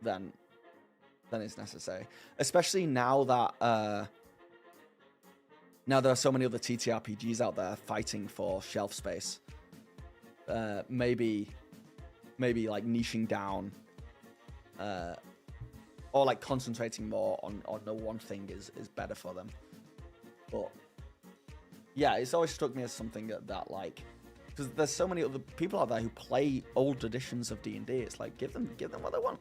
than is necessary. Especially now that now there are so many other TTRPGs out there fighting for shelf space. Maybe like niching down, or like concentrating more on the one thing is better for them. But yeah, it's always struck me as something that like, because there's so many other people out there who play old editions of D&D. It's like give them what they want.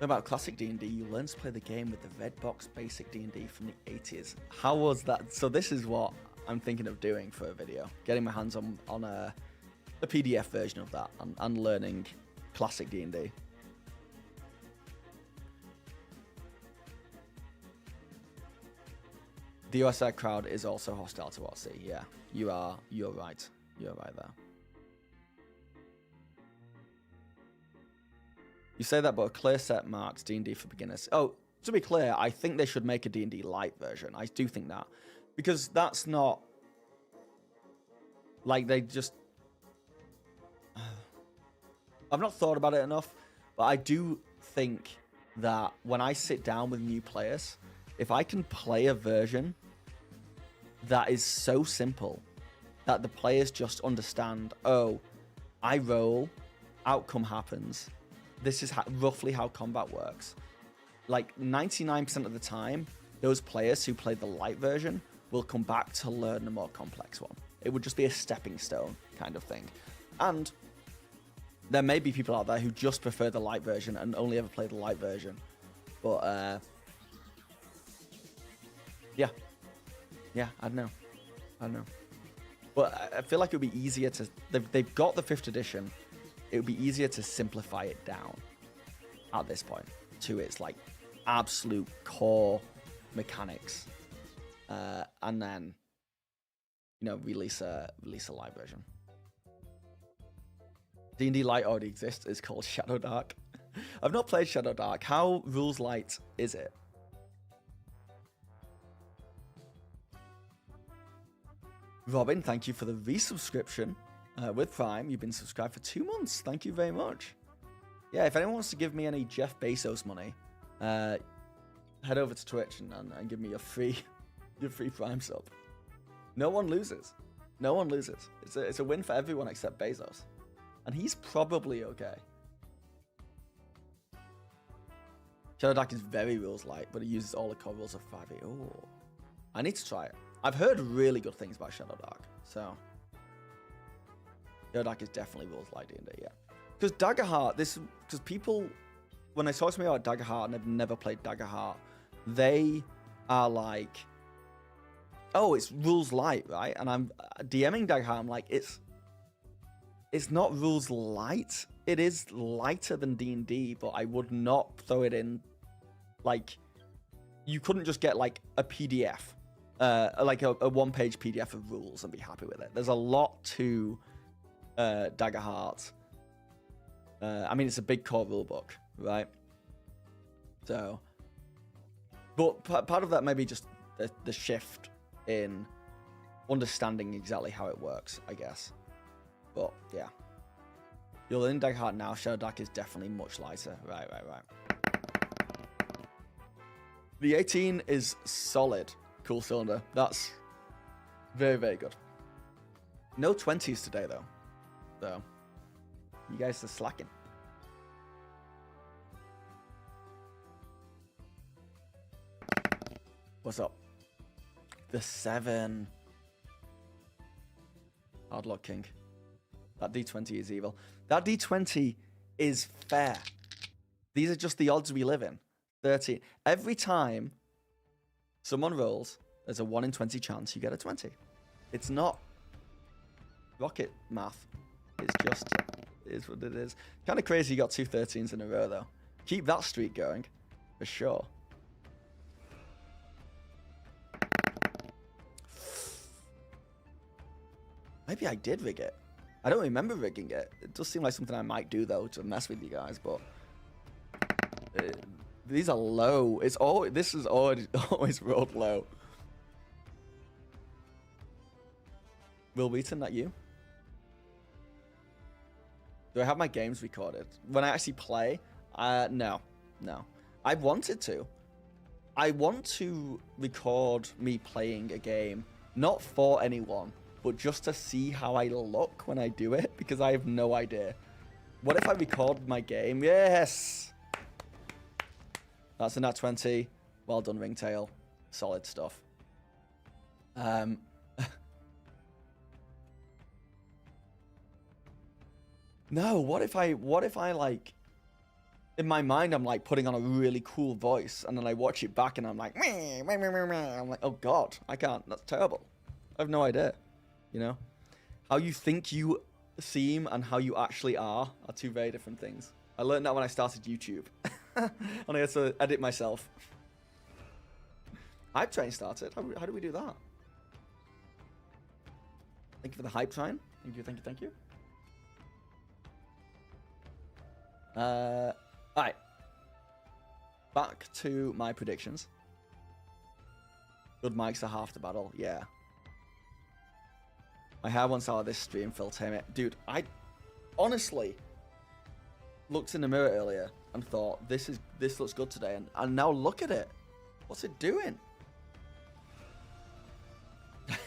About classic D&D, you learn to play the game with the red box basic D&D from the 80s. How was that? So this is what I'm thinking of doing for a video. Getting my hands on a PDF version of that and learning classic D&D. The USR crowd is also hostile to WotC. Yeah, you're right. You're right there. You say that, but a clear set marks D&D for beginners. Oh, to be clear, I think they should make a D&D light version. I do think that. Because that's not... Like, they just... I've not thought about it enough, but I do think that when I sit down with new players, if I can play a version that is so simple that the players just understand, oh, I roll, outcome happens... This is roughly how combat works. Like 99% of the time, those players who play the light version will come back to learn the more complex one. It would just be a stepping stone kind of thing. And there may be people out there who just prefer the light version and only ever play the light version. But yeah, I don't know. But I feel like it would be easier to... They've got the 5th edition. It would be easier to simplify it down at this point to its like absolute core mechanics, and then release a live version. D&D Light already exists. It's called Shadow Dark. I've not played Shadow Dark. How rules light is it? Robin, thank you for the resubscription with Prime. You've been subscribed for 2 months. Thank you very much. Yeah, if anyone wants to give me any Jeff Bezos money, head over to Twitch and give me a free Prime sub. No one loses. No one loses. It's a win for everyone except Bezos. And he's probably okay. Shadow Dark is very rules light, but it uses all the core rules of 5e. Oh, I need to try it. I've heard really good things about Shadow Dark, so Shadow Dark is definitely rules light D&D, yeah. Because Daggerheart, because people, when they talk to me about Daggerheart and they've never played Daggerheart, they are like, oh, it's rules light, right? And I'm DMing Daggerheart, I'm like, it's not rules light. It is lighter than D&D, but I would not throw it in, like, you couldn't just get, like, a PDF, like a one-page PDF of rules and be happy with it. There's a lot to Daggerheart. I mean, it's a big core rule book, right? So, but part of that may be just the shift in understanding exactly how it works, I guess. But, yeah. You're in Daggerheart now. Shadow Dark is definitely much lighter. Right. The 18 is solid. Cool cylinder. That's very, very good. No 20s today, though. So, you guys are slacking. What's up? The 7. Hard luck, King. That D20 is evil. That D20 is fair. These are just the odds we live in. 13. Every time someone rolls, there's a 1 in 20 chance you get a 20. It's not rocket math. It's just, it is what it is. Kind of crazy you got 2 13s in a row, though. Keep that streak going, for sure. Maybe I did rig it. I don't remember rigging it. It does seem like something I might do, though, to mess with you guys, but these are low. This is always rolled low. Will Wheaton, that you? Do I have my games recorded? When I actually play? No. I wanted to. I want to record me playing a game, not for anyone, but just to see how I look when I do it, because I have no idea. What if I record my game? Yes! That's a nat 20. Well done, Ringtail. Solid stuff. No, what if I like, in my mind, I'm like putting on a really cool voice, and then I watch it back and I'm like, meh, meh, meh, meh, meh. I'm like, oh God, I can't. That's terrible. I have no idea. You know, how you think you seem and how you actually are 2 very different things. I learned that when I started YouTube. And I had to edit myself. Hype train started. How do we do that? Thank you for the hype train. Thank you. Alright. Back to my predictions. Good mics are half the battle. Yeah. My hair once out of this stream felt him. Dude, I honestly looked in the mirror earlier and thought, this looks good today, and now look at it. What's it doing? It's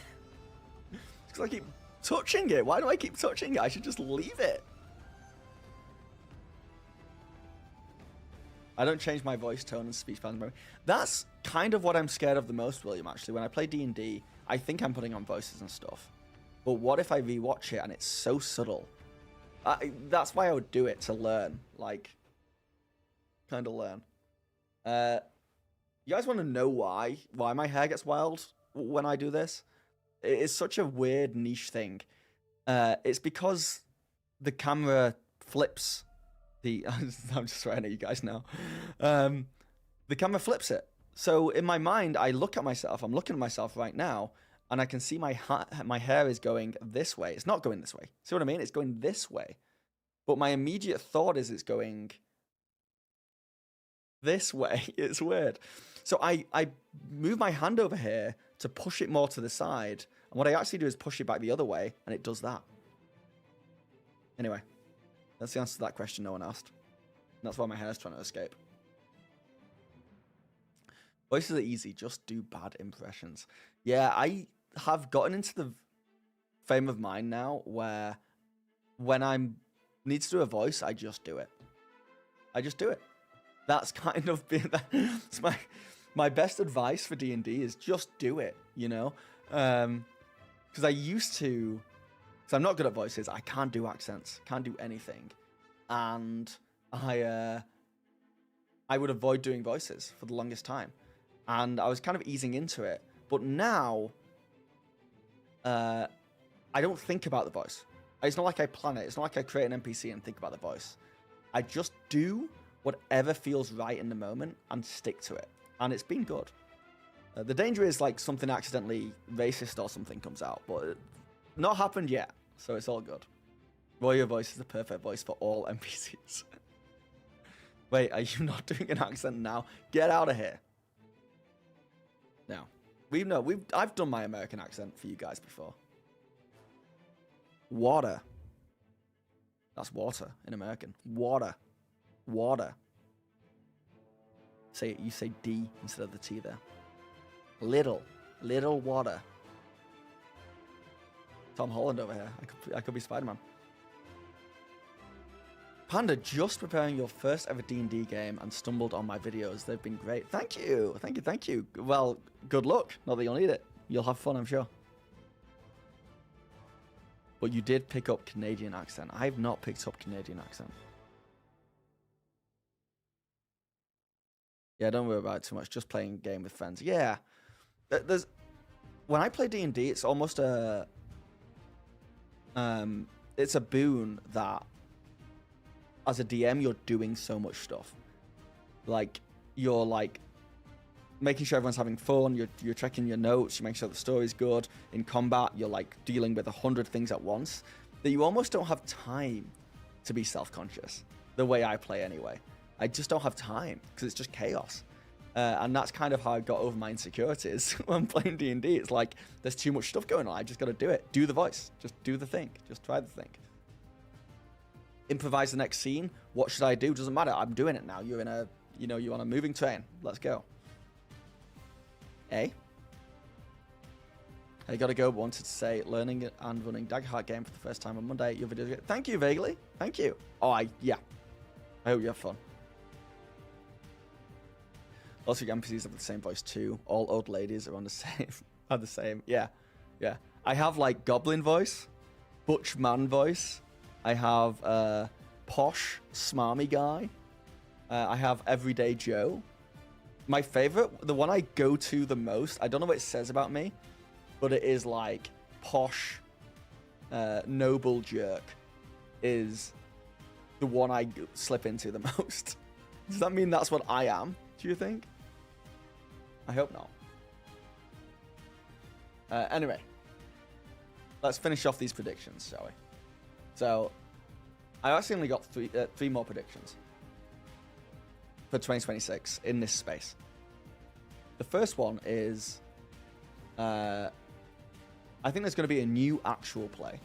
because I keep touching it. Why do I keep touching it? I should just leave it. I don't change my voice tone and speech pattern. That's kind of what I'm scared of the most, William, actually. When I play D&D, I think I'm putting on voices and stuff. But what if I rewatch it and it's so subtle? That's why I would do it, to learn. Like, kind of learn. You guys want to know why my hair gets wild when I do this? It's such a weird niche thing. It's because the camera flips I'm just swearing at you guys now. The camera flips it. So in my mind, I look at myself. I'm looking at myself right now, and I can see my hair is going this way. It's not going this way. See what I mean? It's going this way. but my immediate thought is it's going this way. It's weird. So I move my hand over here to push it more to the side, and what I actually do is push it back the other way, and it does that. Anyway, that's the answer to that question no one asked. And that's why my hair's trying to escape. Voices are easy, just do bad impressions. Yeah, I have gotten into the frame of mind now where when I need to do a voice, I just do it. I just do it. That's kind of been that's my best advice for D&D is just do it, you know? Because I used to, because I'm not good at voices, I can't do accents, can't do anything. And I would avoid doing voices for the longest time. And I was kind of easing into it. But now, I don't think about the voice. It's not like I plan it. It's not like I create an NPC and think about the voice. I just do whatever feels right in the moment and stick to it. And it's been good. The danger is like something accidentally racist or something comes out. But it's not happened yet. So it's all good. Roy, your voice is the perfect voice for all NPCs. Wait, are you not doing an accent now? Get out of here. No. I've done my American accent for you guys before. Water. That's water in American. Water. Water. You say D instead of the T there. Little water. Tom Holland over here. I could be Spider-Man. Panda, just preparing your first ever D&D game and stumbled on my videos. They've been great. Thank you. Well, good luck. Not that you'll need it. You'll have fun, I'm sure. But you did pick up Canadian accent. I have not picked up Canadian accent. Yeah, don't worry about it too much. Just playing a game with friends. Yeah. When I play D&D, it's almost it's a boon that as a DM, you're doing so much stuff. Like, you're like making sure everyone's having fun. You're checking your notes. You make sure the story's good. In combat, you're like dealing with 100 things at once that you almost don't have time to be self-conscious. The way I play anyway. I just don't have time because it's just chaos. And that's kind of how I got over my insecurities when playing D&D. It's like, there's too much stuff going on. I just got to do it. Do the voice. Just do the thing. Just try the thing. Improvise the next scene. What should I do? Doesn't matter. I'm doing it now. You're on a moving train. Let's go. I gotta go. Wanted to say, learning and running Daggerheart game for the first time on Monday. Your video. Thank you, Vaguely. Thank you. Yeah. I hope you have fun. Lots of NPCs have the same voice too. All old ladies are the same. Yeah. I have like goblin voice, butch man voice. I have posh smarmy guy. I have everyday Joe. My favorite, the one I go to the most, I don't know what it says about me, but it is like posh noble jerk is the one I slip into the most. Does that mean that's what I am, do you think? I hope not. Anyway, let's finish off these predictions, shall we? So, I actually only got three more predictions for 2026 in this space. The first one is, I think there's going to be a new actual play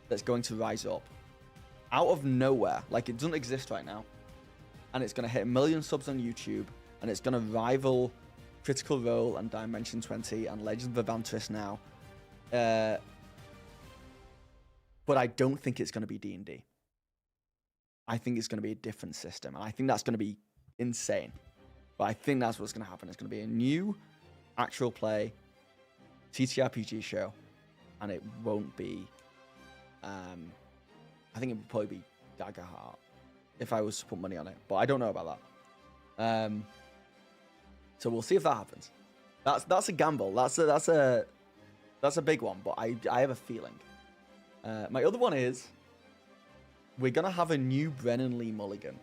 that's going to rise up out of nowhere, like it doesn't exist right now, and it's going to hit 1 million subs on YouTube, and it's going to rival Critical Role and Dimension 20 and Legends of Avantris now. But I don't think it's going to be D&D. I think it's going to be a different system, and I think that's going to be insane. But I think that's what's going to happen. It's going to be a new actual play TTRPG show, and it won't be. I think it would probably be Daggerheart if I was to put money on it, but I don't know about that. So we'll see if that happens. That's a gamble. That's a big one, but I have a feeling. My other one is we're gonna have a new Brennan Lee Mulligan.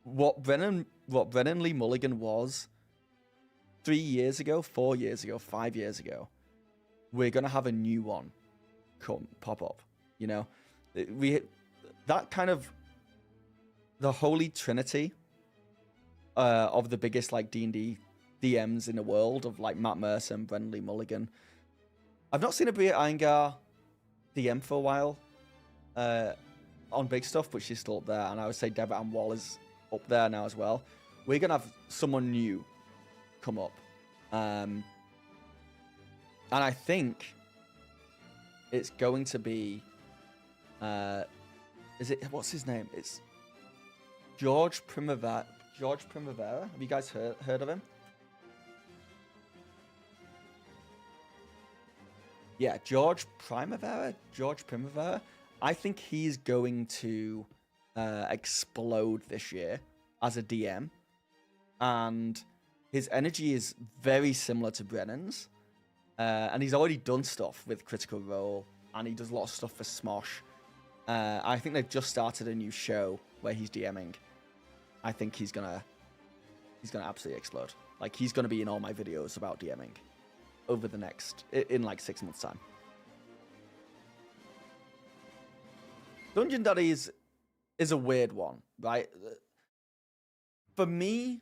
What Brennan Lee Mulligan was 3 years ago, 4 years ago, 5 years ago, we're gonna have a new one pop up. You know, that kind of the holy trinity of the biggest like D&D DMs in the world of like Matt Mercer and Brendan Lee Mulligan. I've not seen a Bria Iyengar DM for a while on big stuff, but she's still up there, and I would say Deborah Ann Wall is up there now as well. We're gonna have someone new come up, and I think it's going to be what's his name? It's George Primavera. George Primavera. Have you guys heard of him? Yeah, George Primavera. I think he's going to explode this year as a DM, and his energy is very similar to Brennan's, and he's already done stuff with Critical Role, and he does a lot of stuff for Smosh. I think they've just started a new show where he's DMing. I think he's gonna absolutely explode. Like, he's gonna be in all my videos about DMing over the next in like 6 months' time. Dungeon Daddies is a weird one, right? For me,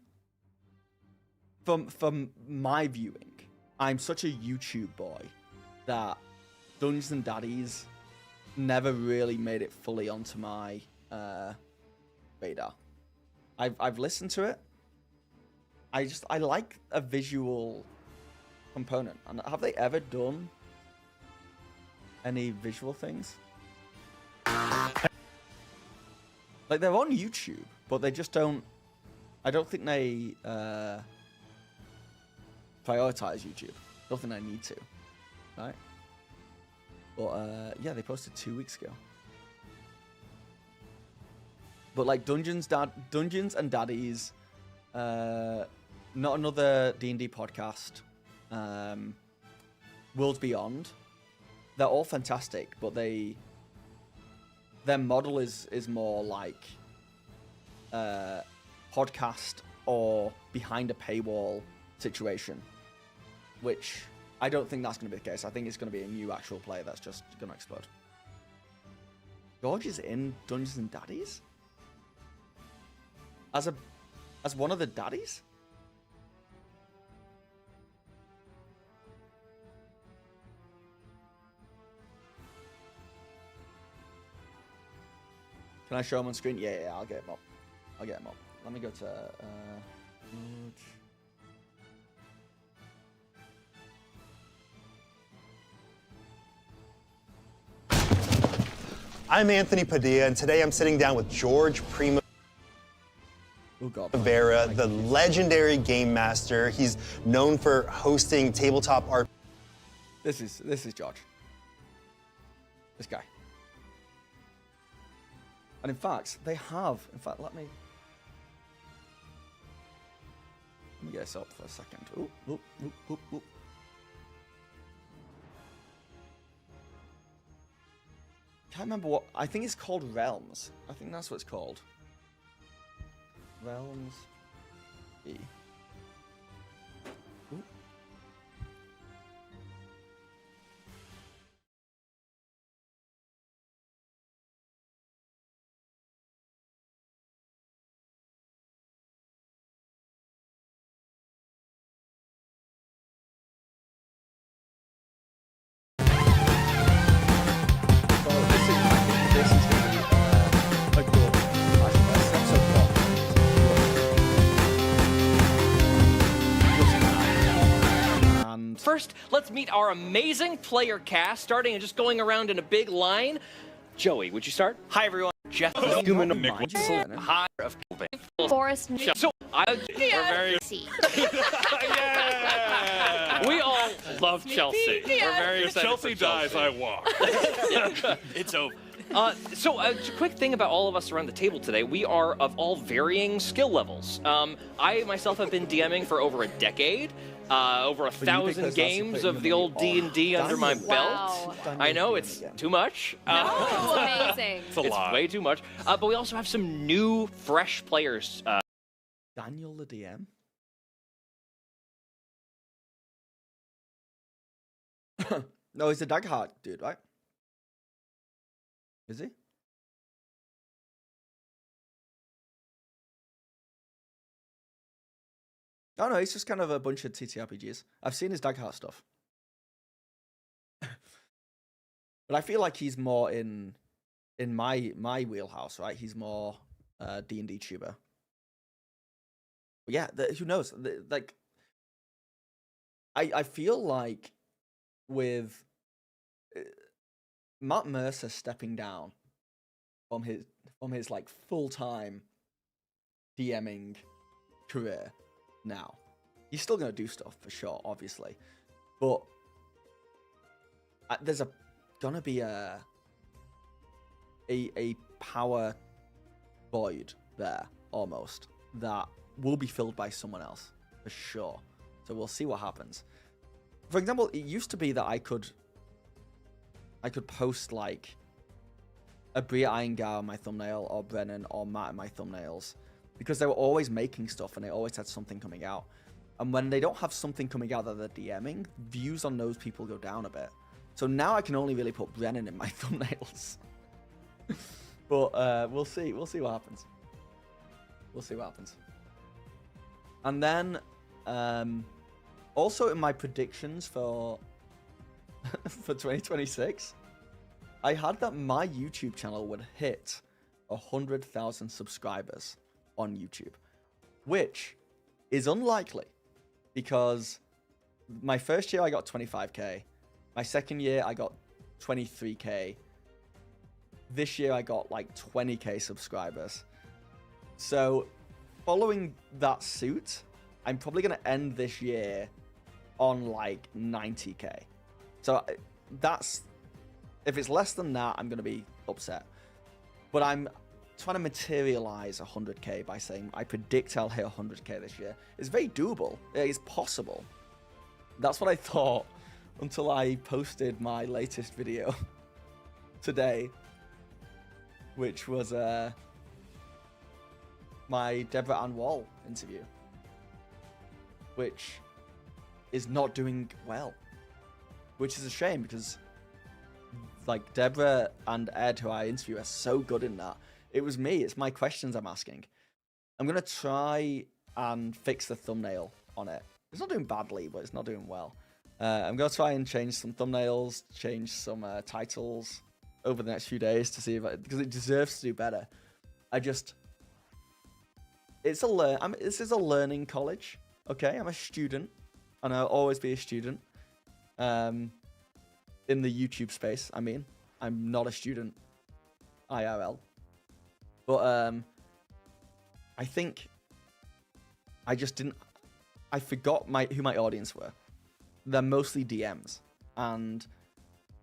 from my viewing, I'm such a YouTube boy that Dungeons and Daddies never really made it fully onto my radar. I've listened to it. I like a visual component. And have they ever done any visual things? Like, they're on YouTube, but they just don't. I don't think they prioritize YouTube. I don't think they need to, right? But yeah, they posted 2 weeks ago. But like Dungeons and Daddies, not another D&D podcast, Worlds Beyond, they're all fantastic, but their model is more like podcast or behind a paywall situation, which I don't think that's going to be the case. I think it's going to be a new actual player that's just going to explode. George is in Dungeons and Daddies? As one of the daddies? Can I show him on screen? Yeah, I'll get him up. Let me go to I'm Anthony Padilla, and today I'm sitting down with George Primavera, the legendary game master. He's known for hosting tabletop art. This is George. This guy. And in fact, let me get this up for a second. Oop. Can't remember what. I think it's called Realms. I think that's what it's called. Realms. E. Ooh. First, let's meet our amazing player cast, starting and just going around in a big line. Joey, would you start? Hi, everyone. Jeff, human of mind. Hi, of Forest. So, we're very. Yeah! We all love Chelsea. We're very If excited Chelsea for dies, I walk. It's over. So, a quick thing about all of us around the table today. We are of all varying skill levels. I myself have been DMing for over a decade. Over 1,000 games of the old D&D under my belt. Wow. I know it's too much. It's amazing. It's a lot. It's way too much. But we also have some new, fresh players. Daniel the DM. No, he's a Daggerheart dude, right? Is he? Oh no, it's just kind of a bunch of TTRPGs. I've seen his Daggerheart stuff. But I feel like he's more in my wheelhouse, right? He's more D&D tuber. But yeah, who knows? Like, I feel like with Matt Mercer stepping down from his like full-time DMing career now, he's still gonna do stuff for sure, obviously, but there's gonna be a power void there almost that will be filled by someone else for sure. So we'll see what happens. For example, it used to be that I could post like a Bria Iyengar on my thumbnail, or Brennan or Matt in my thumbnails, because they were always making stuff and they always had something coming out. And when they don't have something coming out that they're DMing, views on those people go down a bit. So now I can only really put Brennan in my thumbnails. But we'll see. We'll see what happens. We'll see what happens. And then also in my predictions for for 2026, I had that my YouTube channel would hit 100,000 subscribers on YouTube, which is unlikely because my first year I got 25k, my second year I got 23k, this year I got like 20k subscribers. So following that suit, I'm probably going to end this year on like 90k. So that's, if it's less than that, I'm going to be upset. But I'm trying to materialize 100k by saying I predict I'll hit 100k this year. It's very doable. It is possible. That's what I thought until I posted my latest video today, which was my Deborah Ann Wall interview, which is not doing well, which is a shame because like Deborah and Ed, who I interview, are so good in that. It was me. It's my questions I'm asking. I'm going to try and fix the thumbnail on it. It's not doing badly, but it's not doing well. I'm going to try and change some thumbnails, change some titles over the next few days to see if because it deserves to do better. This is a learning college. Okay, I'm a student, and I'll always be a student. In the YouTube space, I mean, I'm not a student IRL, but I think I just didn't. I forgot who my audience were. They're mostly DMs, and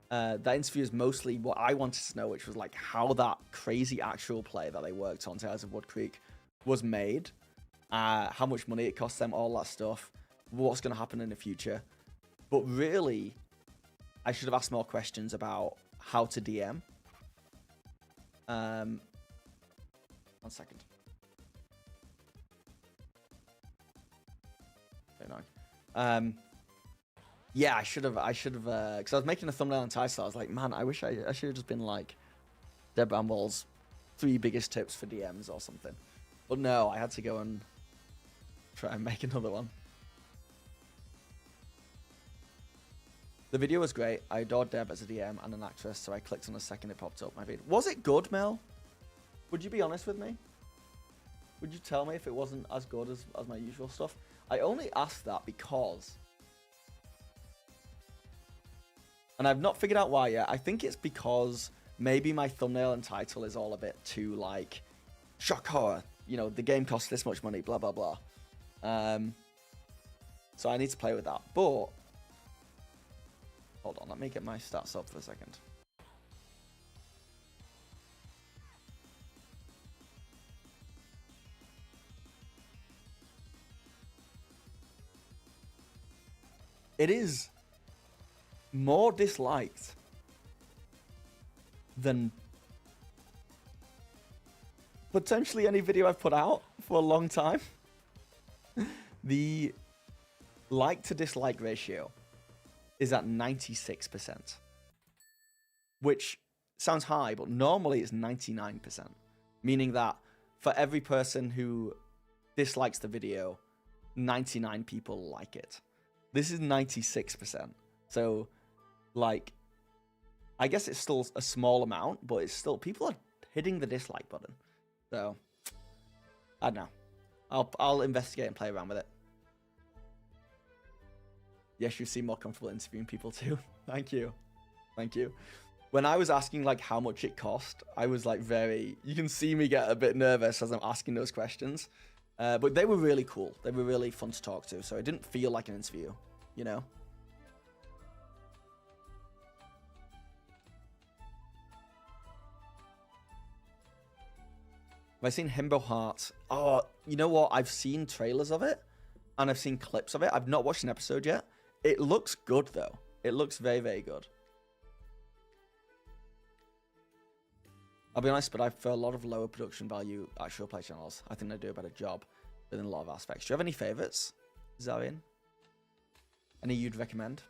that interview is mostly what I wanted to know, which was like how that crazy actual play that they worked on, Tales of Wood Creek, was made, how much money it cost them, all that stuff, what's going to happen in the future. But really, I should have asked more questions about how to DM. 1 second. Very nice. Yeah, I should have, because I was making a thumbnail and title. I was like, man, I wish I should have just been like, Deb Amble's 3 biggest tips for DMs or something. But no, I had to go and try and make another one. The video was great. I adored Deb as a DM and an actress, so I clicked on the second it popped up my feed. Was it good, Mel? Would you be honest with me? Would you tell me if it wasn't as good as my usual stuff? I only asked that because... And I've not figured out why yet. I think it's because maybe my thumbnail and title is all a bit too, like, shock horror. You know, the game costs this much money, blah, blah, blah. So I need to play with that. But... hold on, let me get my stats up for a second. It is more disliked than potentially any video I've put out for a long time. The like to dislike ratio is at 96%, which sounds high, but normally it's 99%, meaning that for every person who dislikes the video, 99 people like it. This is 96%. So, like, I guess it's still a small amount, but it's still, people are hitting the dislike button. So, I don't know. I'll investigate and play around with it. Yes, you seem more comfortable interviewing people too. Thank you. Thank you. When I was asking like how much it cost, I was like you can see me get a bit nervous as I'm asking those questions. But they were really cool. They were really fun to talk to. So it didn't feel like an interview, you know? Have I seen Himbo Heart? Oh, you know what? I've seen trailers of it and I've seen clips of it. I've not watched an episode yet. It looks good though. It looks very, very good. I'll be honest, but I prefer a lot of lower production value actual play channels. I think they do a better job within a lot of aspects. Do you have any favorites, Zarian? Any you'd recommend?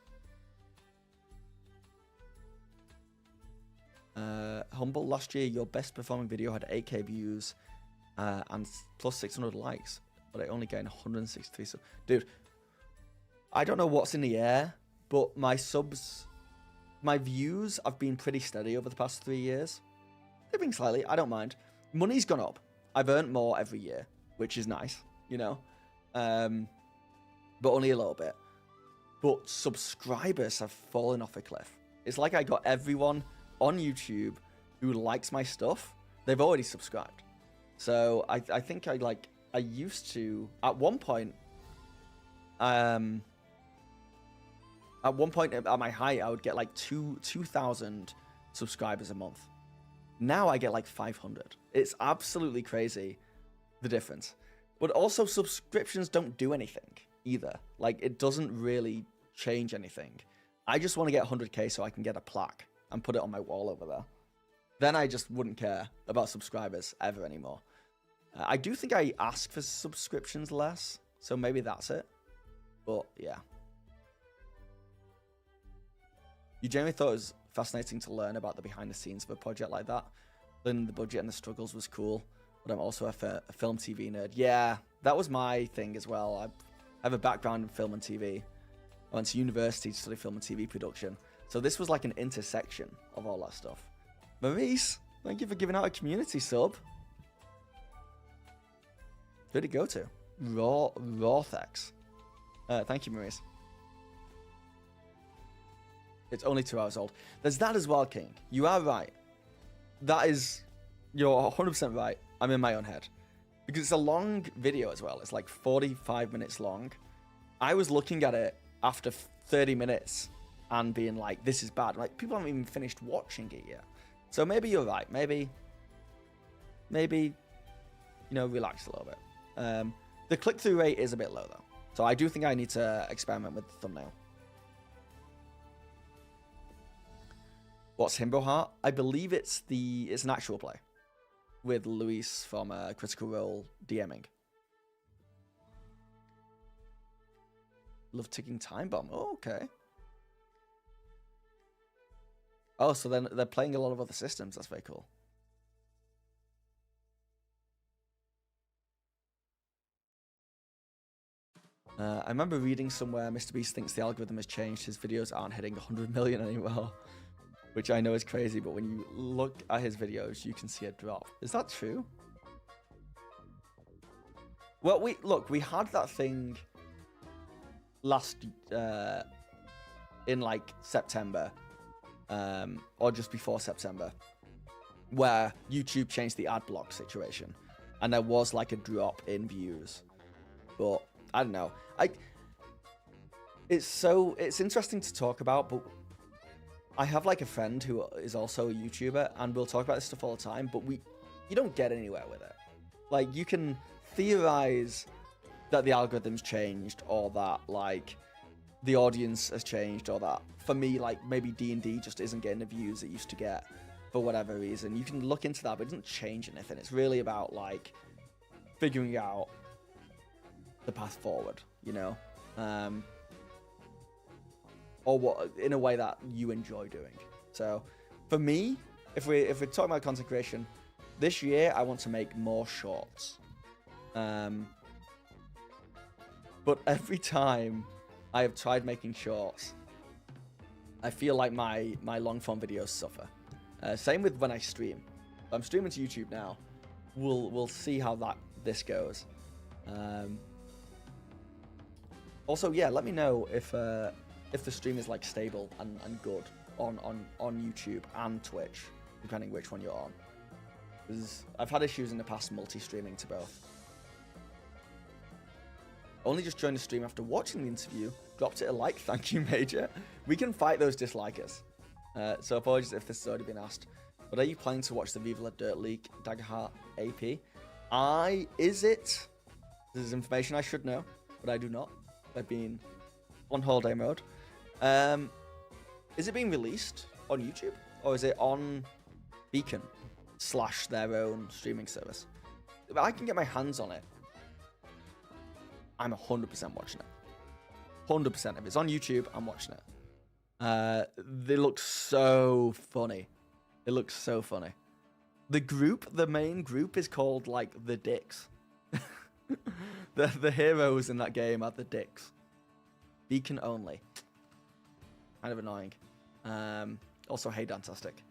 Humble, last year your best performing video had 8k views and plus 600 likes, but it only gained 163 subs. Dude, I don't know what's in the air, but my views have been pretty steady over the past 3 years. They've been slightly, I don't mind. Money's gone up. I've earned more every year, which is nice, you know, but only a little bit. But subscribers have fallen off a cliff. It's like I got everyone on YouTube who likes my stuff. They've already subscribed. So I think I used to, at one point at my height, I would get like 2,000 subscribers a month. Now I get like 500. It's absolutely crazy, the difference. But also subscriptions don't do anything either. Like, it doesn't really change anything. I just want to get 100k so I can get a plaque and put it on my wall over there. Then I just wouldn't care about subscribers ever anymore. I do think I ask for subscriptions less, so maybe that's it. But yeah. You generally thought it was fascinating to learn about the behind the scenes of a project like that. Learning the budget and the struggles was cool, but I'm also a film TV nerd. Yeah, that was my thing as well. I have a background in film and TV. I went to university to study film and TV production. So this was like an intersection of all that stuff. Maurice, thank you for giving out a community sub. Who'd it go to? Rawthex. Thank you, Maurice. It's only 2 hours old. There's that as well, King. You are right. That is... You're 100% right. I'm in my own head. Because it's a long video as well. It's like 45 minutes long. I was looking at it after 30 minutes and being like, this is bad. Like, people haven't even finished watching it yet. So maybe you're right. Maybe, you know, relax a little bit. The click-through rate is a bit low, though. So I do think I need to experiment with the thumbnail. What's Himbo Heart? I believe it's an actual play with Luis from Critical Role DMing. Love Ticking Time Bomb. Oh, okay. Oh, so then they're playing a lot of other systems. That's very cool. I remember reading somewhere Mr. Beast thinks the algorithm has changed. His videos aren't hitting 100 million anymore, which I know is crazy, but when you look at his videos, you can see a drop. Is that true? Well, we had that thing last in like September, or just before September, where YouTube changed the ad block situation, and there was like a drop in views. But I don't know. It's interesting to talk about, but I have like a friend who is also a YouTuber, and we'll talk about this stuff all the time, but you don't get anywhere with it. Like, you can theorize that the algorithm's changed, or that like the audience has changed, or that for me, like maybe D&D just isn't getting the views it used to get for whatever reason. You can look into that, but it doesn't change anything. It's really about like figuring out the path forward, you know, or what in a way that you enjoy doing. So for me, if we're talking about content creation, this year I want to make more shorts. But every time I have tried making shorts, I feel like my long form videos suffer. Same with when I stream. I'm streaming to YouTube now. We'll see how this goes. Also, yeah, let me know if the stream is like stable and good on YouTube and Twitch, depending which one you're on. Because I've had issues in the past multi-streaming to both. Only just joined the stream after watching the interview. Dropped it a like, thank you, Major. We can fight those dislikers. So apologies if this has already been asked. But are you planning to watch the Viva La Dirt League Daggerheart AP? Is it? This is information I should know, but I do not. I've been on holiday mode. Is it being released on YouTube? Or is it on Beacon / their own streaming service? If I can get my hands on it, I'm 100% watching it. 100%. If it's on YouTube, I'm watching it. They look so funny. It looks so funny. The main group is called, like, the Dicks. the heroes in that game are the Dicks. Beacon only. Kind of annoying. Also, hey, Dantastic.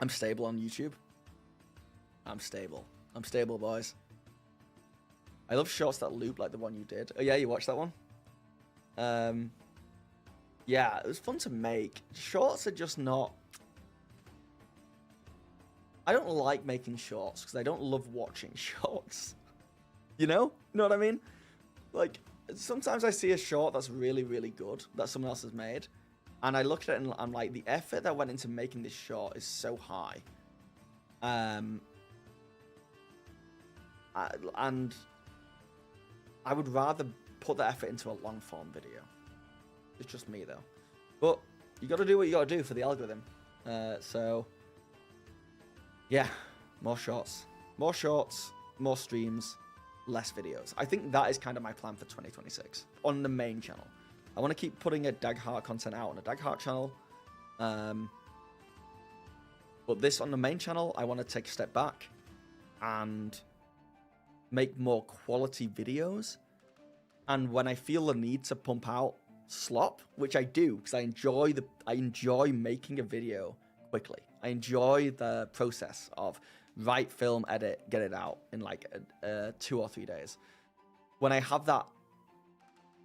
I'm stable on YouTube. I'm stable. I'm stable, boys. I love shorts that loop like the one you did. Oh, yeah, you watched that one? Yeah, it was fun to make. Shorts are just not... I don't like making shorts because I don't love watching shorts. You know? You know what I mean? Like, sometimes I see a short that's really, really good that someone else has made. And I look at it and I'm like, the effort that went into making this short is so high. And I would rather put that effort into a long form video. It's just me though. But you got to do what you got to do for the algorithm. So yeah, more shorts, more streams, less videos. I think that is kind of my plan for 2026 on the main channel. I want to keep putting a Daggerheart content out on the Daggerheart channel. But this on the main channel, I want to take a step back and make more quality videos. And when I feel the need to pump out slop, which I do, because I enjoy making a video quickly. I enjoy the process of write, film, edit, get it out in like 2 or 3 days. When I have that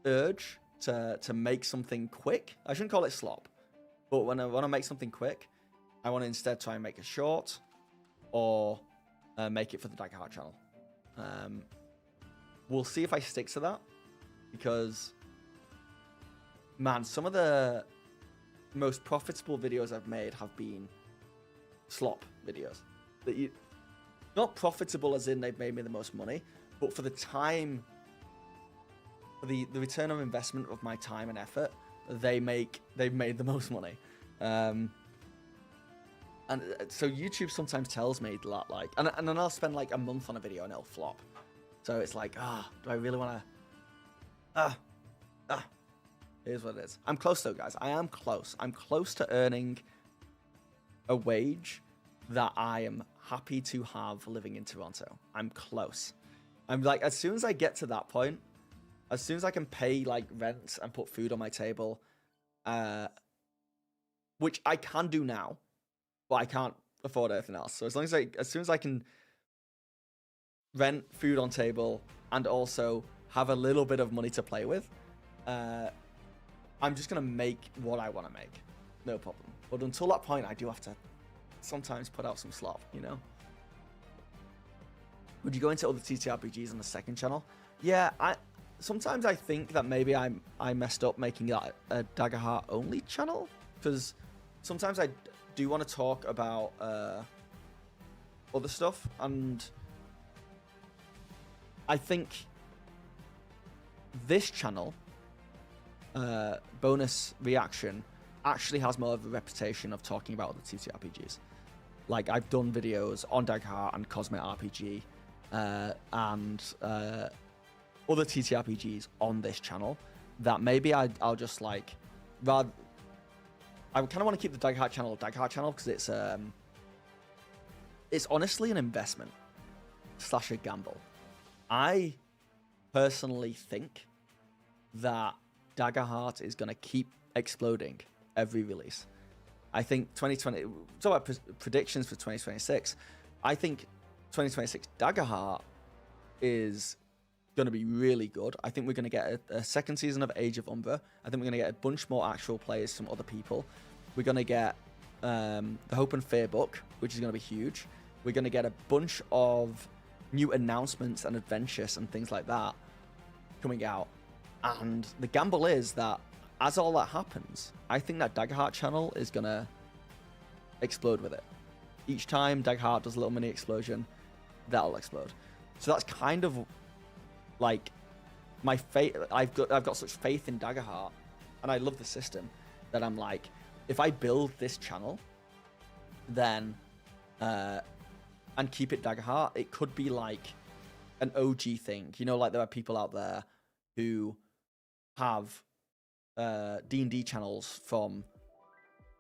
urge to make something quick, I shouldn't call it slop, but when I want to make something quick, I want to instead try and make a short or make it for the Daggerheart channel. We'll see if I stick to that, because man, some of the most profitable videos I've made have been slop videos. Not profitable as in they've made me the most money, but for the time, for the return on investment of my time and effort, they've made the most money. And so YouTube sometimes tells me that, like, and then I'll spend like a month on a video and it'll flop. So it's like, do I really want to? Here's what it is. I'm close though, guys. I am close. I'm close to earning a wage that I am happy to have living in Toronto. I'm close. I'm like, as soon as I get to that point, as soon as I can pay like rent and put food on my table, which I can do now, but I can't afford anything else. So as soon as I can rent, food on table, and also have a little bit of money to play with, I'm just gonna make what I want to make, no problem. But until that point, I do have to sometimes put out some slop, you know. Would you go into other TTRPGs on the second channel? Yeah, sometimes I think that maybe I messed up making that a Daggerheart only channel, because sometimes I do want to talk about other stuff, and I think this channel, bonus reaction, actually has more of a reputation of talking about other TTRPGs. Like, I've done videos on Daggerheart and Cosmic RPG and other TTRPGs on this channel that maybe I'll just like, rather, I kind of want to keep the Daggerheart channel because it's honestly an investment / a gamble. I personally think that Daggerheart is going to keep exploding every release. I think 2020, talk about predictions for 2026. I think 2026 Daggerheart is going to be really good. I think we're going to get a second season of Age of Umbra. I think we're going to get a bunch more actual players from other people. We're going to get the Hope and Fear book, which is going to be huge. We're going to get a bunch of new announcements and adventures and things like that coming out. And the gamble is that as all that happens, I think that Daggerheart channel is going to explode with it. Each time Daggerheart does a little mini explosion, that'll explode. So that's kind of like my faith. I've got such faith in Daggerheart, and I love the system, that I'm like, if I build this channel, then and keep it Daggerheart, it could be like an OG thing. You know, like there are people out there who have D&D channels from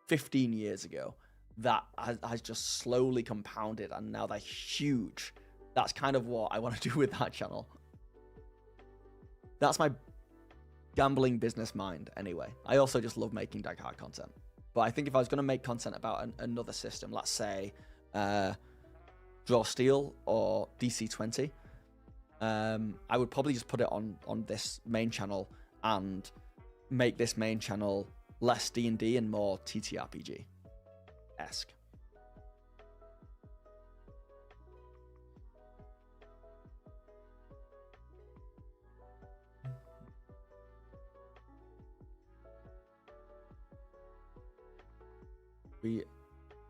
15 years ago that has just slowly compounded, and now they're huge. That's kind of what I want to do with that channel. That's my gambling business mind anyway. I also just love making Daggerheart content. But I think if I was going to make content about another system, let's say Draw Steel or DC20, I would probably just put it on this main channel and make this main channel less D&D and more TTRPG-esque.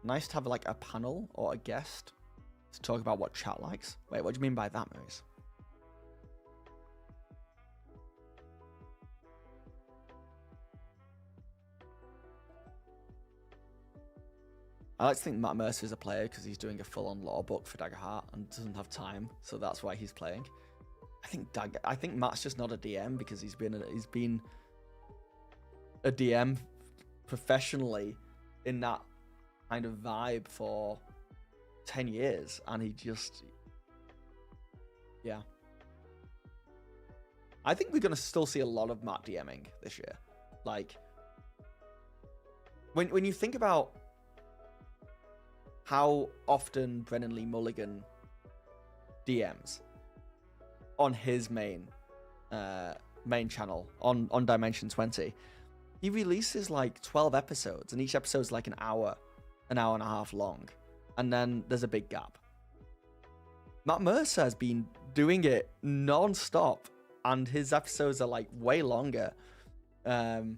Nice to have like a panel or a guest to talk about what chat likes. Wait, what do you mean by that, Maurice? I like to think Matt Mercer is a player because he's doing a full-on lore book for Daggerheart and doesn't have time, so that's why he's playing. I think Matt's just not a DM because he's been a DM professionally in that kind of vibe for 10 years, and he just, yeah. I think we're going to still see a lot of Matt DMing this year. Like, when you think about how often Brennan Lee Mulligan DMs on his main channel on Dimension 20, he releases like 12 episodes, and each episode's like an hour and a half long, and then there's a big gap. Matt Mercer has been doing it non-stop, and his episodes are like way longer, and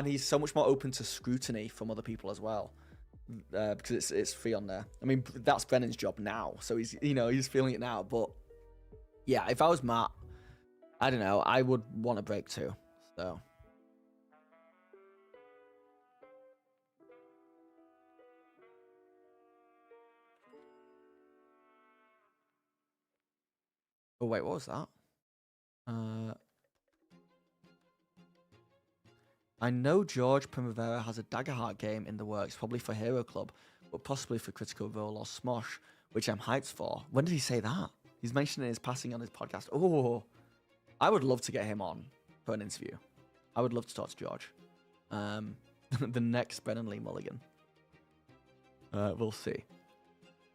he's so much more open to scrutiny from other people as well, because it's free on there. I mean, that's Brennan's job now, so he's feeling it now. But yeah, if I was Matt, I don't know, I would want a break too. So. Oh wait, what was that? I know George Primavera has a Daggerheart game in the works, probably for Hero Club, but possibly for Critical Role or Smosh, which I'm hyped for. When did he say that? He's mentioned it in his passing on his podcast. Oh, I would love to get him on for an interview. I would love to talk to George. The next Brennan Lee Mulligan. We'll see.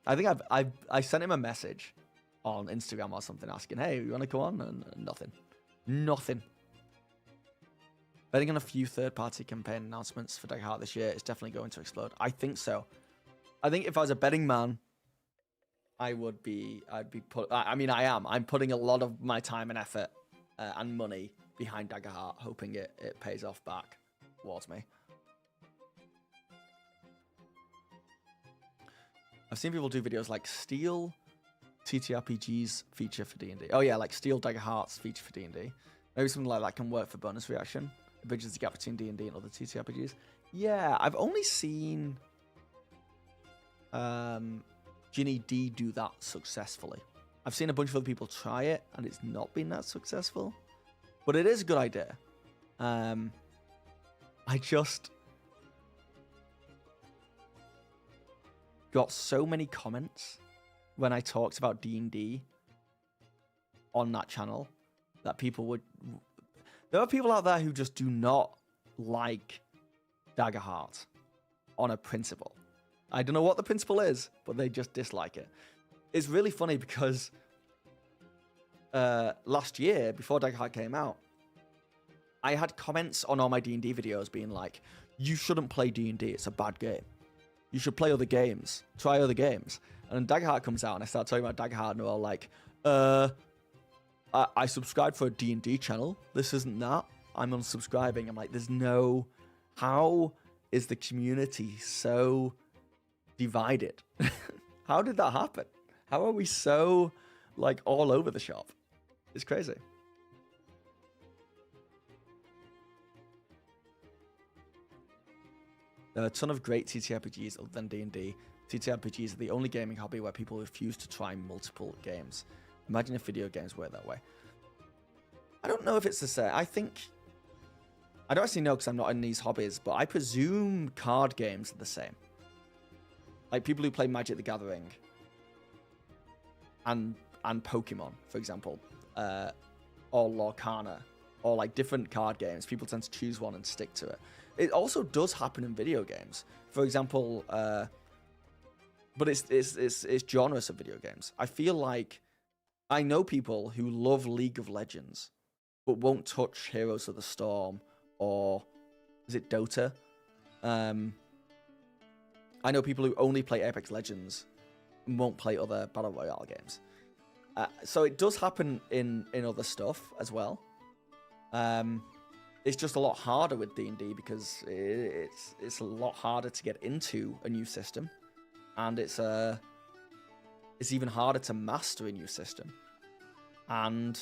I think I sent him a message on Instagram or something asking, hey, you want to come on? And nothing. Betting on a few third-party campaign announcements for Daggerheart this year is definitely going to explode. I think so. I think if I was a betting man, I'm putting a lot of my time and effort and money behind Daggerheart, hoping it pays off back towards me. I've seen people do videos like Steel TTRPG's feature for D&D. Oh yeah, like Steel Daggerheart's feature for D&D. Maybe something like that can work for bonus reaction. It bridges the gap between D&D and other TTRPGs. Yeah, I've only seen Ginny D do that successfully. I've seen a bunch of other people try it, and it's not been that successful. But it is a good idea. I just got so many comments when I talked about D&D on that channel that people would. There are people out there who just do not like Daggerheart on a principle. I don't know what the principle is, but they just dislike it. It's really funny because last year, before Daggerheart came out, I had comments on all my D&D videos being like, you shouldn't play D&D, it's a bad game. You should play other games. Try other games. And then Daggerheart comes out and I start talking about Daggerheart and they're all like, I subscribed for a D&D channel. This isn't that. I'm unsubscribing. I'm like, there's no... How is the community so divided? How did that happen? How are we so, like, all over the shop? It's crazy. There are a ton of great TTRPGs other than D&D. TTRPGs are the only gaming hobby where people refuse to try multiple games. Imagine if video games were that way. I don't know if it's the same. I don't actually know because I'm not in these hobbies, but I presume card games are the same. Like people who play Magic the Gathering and Pokemon, for example, or Lorcana, or like different card games, people tend to choose one and stick to it. It also does happen in video games. For example, but it's genres of video games. I feel like I know people who love League of Legends, but won't touch Heroes of the Storm or is it Dota? I know people who only play Apex Legends and won't play other Battle Royale games. So it does happen in other stuff as well. It's just a lot harder with D&D because it's a lot harder to get into a new system, and it's even harder to master a new system. And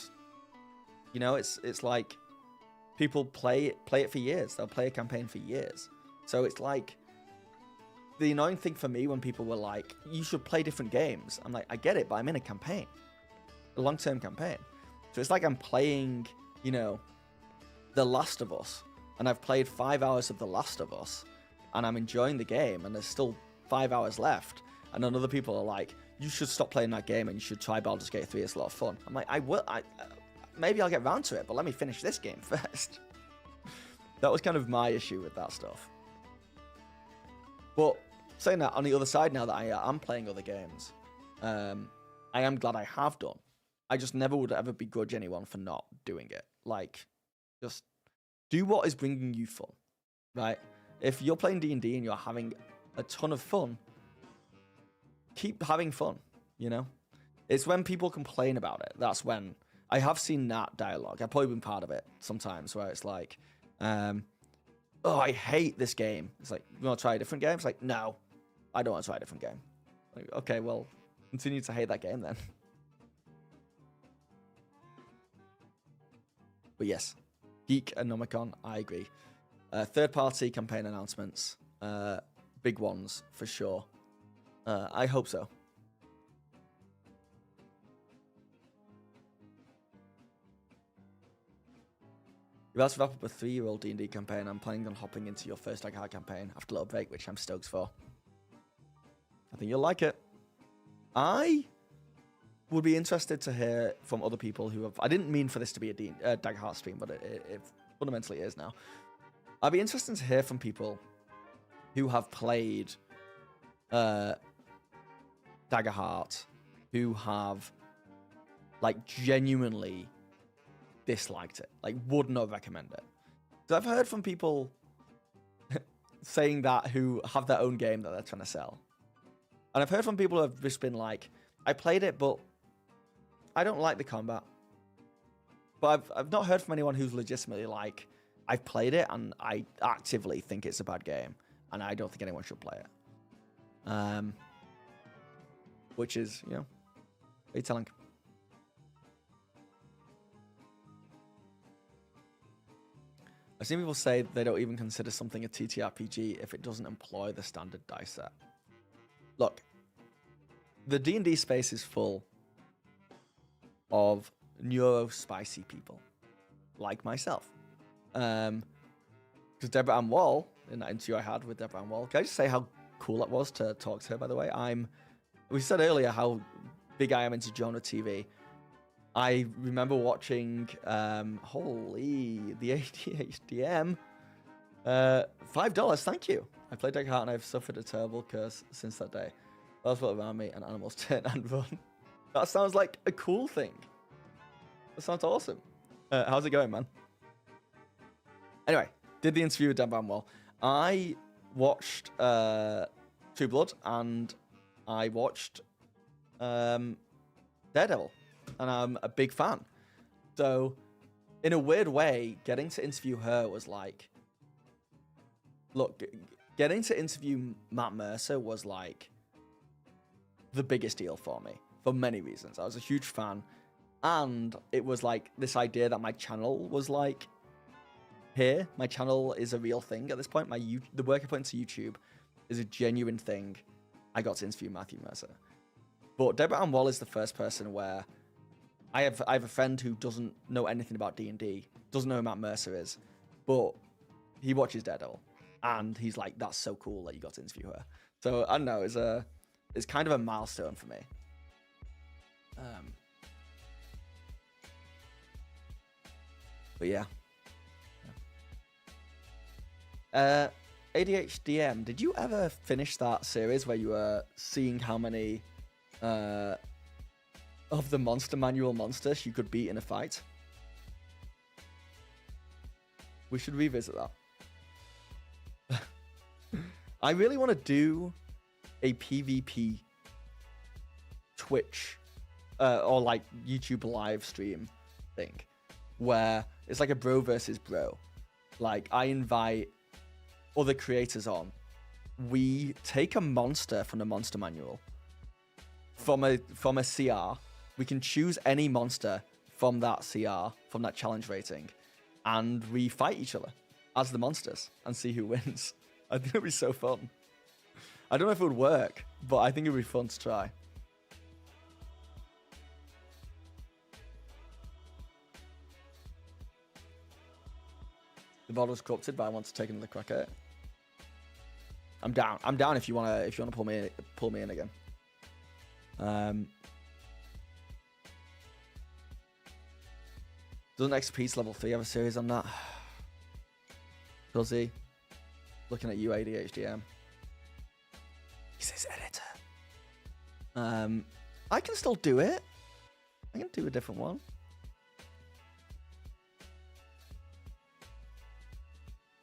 you know, it's like people play it for years. They'll play a campaign for years. So it's like the annoying thing for me when people were like, "You should play different games." I'm like, I get it, but I'm in a campaign, a long-term campaign. So it's like I'm playing, you know, The Last of Us, and I've played 5 hours of The Last of Us, and I'm enjoying the game, and there's still 5 hours left, and then other people are like, you should stop playing that game and you should try Baldur's Gate 3, it's a lot of fun. I'm like, maybe I'll get around to it, but let me finish this game first. That was kind of my issue with that stuff. But saying that, on the other side, now that I am playing other games, I am glad I have done. I just never would ever begrudge anyone for not doing it. Like, just do what is bringing you fun, right? If you're playing D&D and you're having a ton of fun, keep having fun, you know? It's when people complain about it. That's when I have seen that dialogue. I've probably been part of it sometimes where it's like, oh, I hate this game. It's like, you want to try a different game? It's like, no, I don't want to try a different game. Like, okay, well, continue to hate that game then. But yes, Geek and Nomicon, I agree. Third-party campaign announcements, big ones for sure. I hope so. You're about to wrap up a 3-year-old D&D campaign. I'm planning on hopping into your first Daggerheart campaign after a little break, which I'm stoked for. I think you'll like it. I would be interested to hear from other people who have... I didn't mean for this to be a Daggerheart stream, but it fundamentally is now. I'd be interested to hear from people who have played Daggerheart, who have, like, genuinely disliked it, like, would not recommend it. So I've heard from people saying that who have their own game that they're trying to sell. And I've heard from people who have just been like, I played it, but I don't like the combat. But I've not heard from anyone who's legitimately like, I've played it and I actively think it's a bad game and I don't think anyone should play it. Which is, you know, very telling. I've seen people say they don't even consider something a TTRPG if it doesn't employ the standard dice set. Look, the D&D space is full of neuro-spicy people, like myself. Because Deborah Ann Wall, in that interview I had with Deborah Ann Wall, can I just say how cool it was to talk to her, by the way? We said earlier how big I am into genre TV. I remember watching, holy, the ADHDM. $5, thank you. I played Daggerheart and I've suffered a terrible curse since that day. That's what around me and animals turn and run. That sounds like a cool thing. That sounds awesome. How's it going, man? Anyway, did the interview with Dan Bramwell. I watched True Blood and I watched Daredevil. And I'm a big fan. So, in a weird way, getting to interview her was like... Look, getting to interview Matt Mercer was like the biggest deal for me. For many reasons. I was a huge fan. And it was like this idea that my channel was like... Here, my channel is a real thing at this point. The work I put into YouTube is a genuine thing. I got to interview Matthew Mercer. But Deborah Ann Wall is the first person where... I have a friend who doesn't know anything about D&D, doesn't know who Matt Mercer is, but he watches Daredevil, and he's like, "That's so cool that you got to interview her." So I don't know, it's kind of a milestone for me. But yeah. ADHDM, did you ever finish that series where you were seeing how many of the monster manual monsters you could beat in a fight? We should revisit that. I really want to do a PvP Twitch or like YouTube live stream thing where it's like a bro versus bro. Like I invite other creators on. We take a monster from the monster manual from a CR. We can choose any monster from that CR, from that challenge rating, and we fight each other as the monsters and see who wins. I think it'd be so fun. I don't know if it would work, but I think it'd be fun to try. The model's corrupted, but I want to take another crack at it. I'm down. I'm down if you wanna pull me in again. Doesn't XP's level 3 have a series on that? Does he? Looking at you, ADHDM. He says editor. I can still do it. I can do a different one.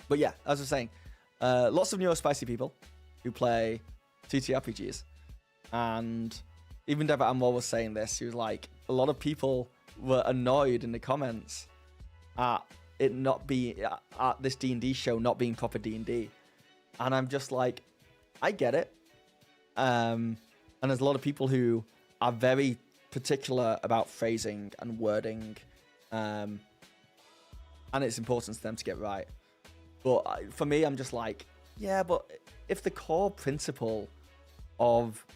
But yeah, as I was saying, lots of neurospicy people who play TTRPGs. And even Deborah Amwell was saying this. She was like, a lot of people were annoyed in the comments at it not being, at this D&D show not being proper D&D. And I'm just like, I get it. And there's a lot of people who are very particular about phrasing and wording. And it's important for them to get right. But for me, I'm just like, yeah, but if the core principle of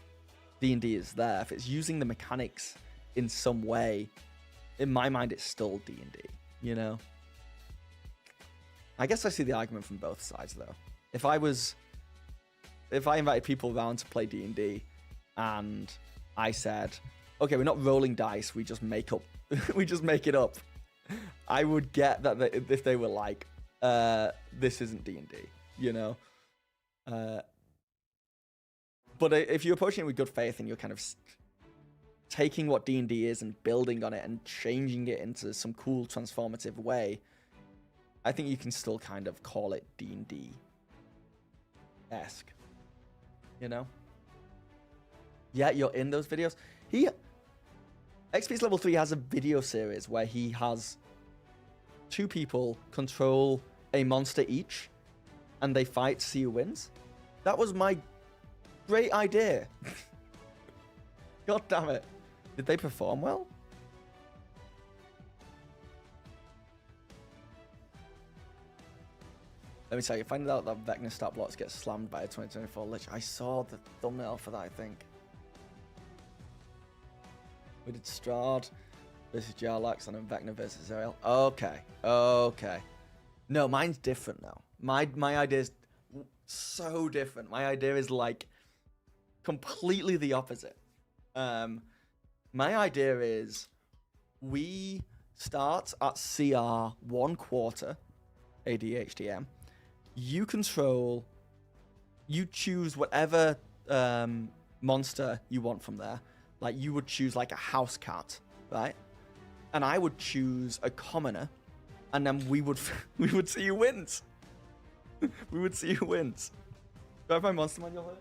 D&D is there, if it's using the mechanics in some way, in my mind, it's still D&D, you know? I guess I see the argument from both sides, though. If I invited people around to play D&D and I said, okay, we're not rolling dice, we just make it up, I would get that if they were like, this isn't D&D, you know? But if you're approaching it with good faith and you're kind of taking what D&D is and building on it and changing it into some cool transformative way, I think you can still kind of call it D&D-esque, you know? Yeah, you're in those videos. XP's Level 3 has a video series where he has 2 people control a monster each, and they fight to see who wins. That was my great idea. God damn it. Did they perform well? Let me tell you, finding out that Vecna stat blocks get slammed by a 2024 Lich. I saw the thumbnail for that, I think. We did Strahd versus Jarlax and then Vecna versus Ariel. Okay. No, mine's different now. My idea is so different. My idea is like completely the opposite. My idea is we start at CR 1/4 ADHDM. You choose whatever monster you want from there. Like, you would choose like a house cat, right? And I would choose a commoner, and then we would see who wins. We would see who wins. Do I have my monster manual here?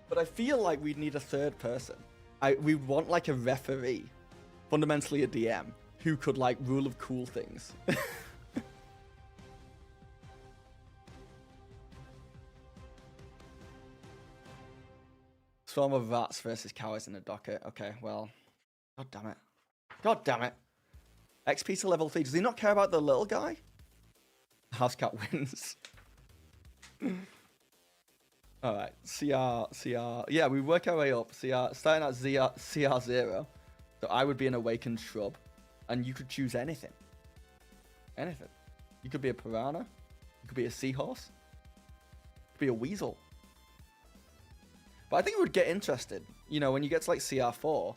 But I feel like we'd need a third person. We want like a referee, fundamentally a DM, who could like rule of cool things. Swarm of rats versus cowards in a docket. Okay, well, god damn it. God damn it. XP to level 3. Does he not care about the little guy? House cat wins. Alright, CR. Yeah, we work our way up. CR, starting at CR 0. So I would be an awakened shrub. And you could choose anything. Anything. You could be a piranha. You could be a seahorse. You could be a weasel. But I think it would get interested. You know, when you get to like CR4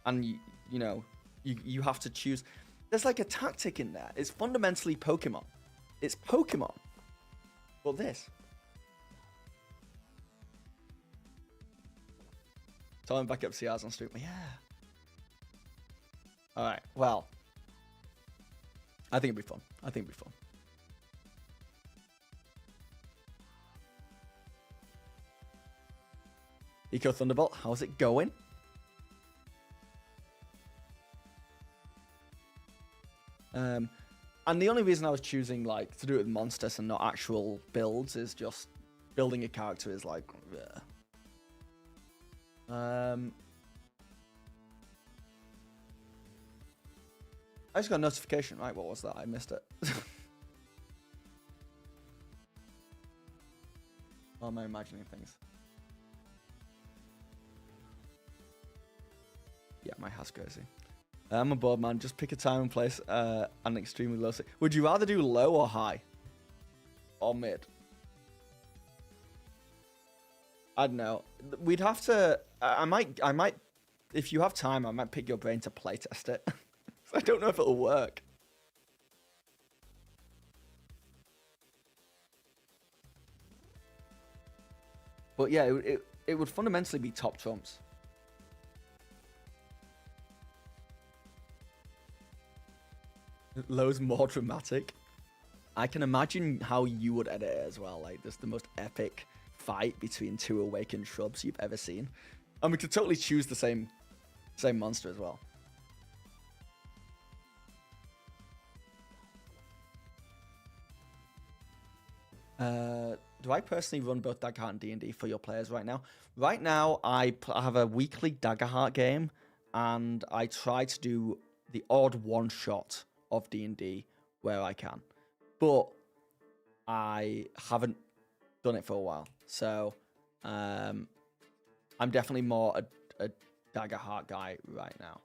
and you have to choose. There's like a tactic in there. It's fundamentally Pokemon. It's Pokemon. But this. Tell him back up CRs on stream. Yeah. Alright, well. I think it'd be fun. Eco Thunderbolt, how's it going? And the only reason I was choosing like to do it with monsters and not actual builds is just building a character is like I just got a notification, right? What was that? I missed it. Or am I imagining things? Yeah, my house cozy. I'm a bored man. Just pick a time and place and extremely low. Would you rather do low or high? Or mid? I don't know. We'd have to... I might... If you have time, I might pick your brain to playtest it. I don't know if it'll work. But yeah, it would fundamentally be top trumps. Low's more dramatic. I can imagine how you would edit it as well. Like, this is the most epic fight between two awakened shrubs you've ever seen. And we could totally choose the same monster as well. Do I personally run both Daggerheart and D&D for your players right now? Right now, I have a weekly Daggerheart game, and I try to do the odd one-shot of D&D where I can. But I haven't done it for a while. So, I'm definitely more a Daggerheart guy right now.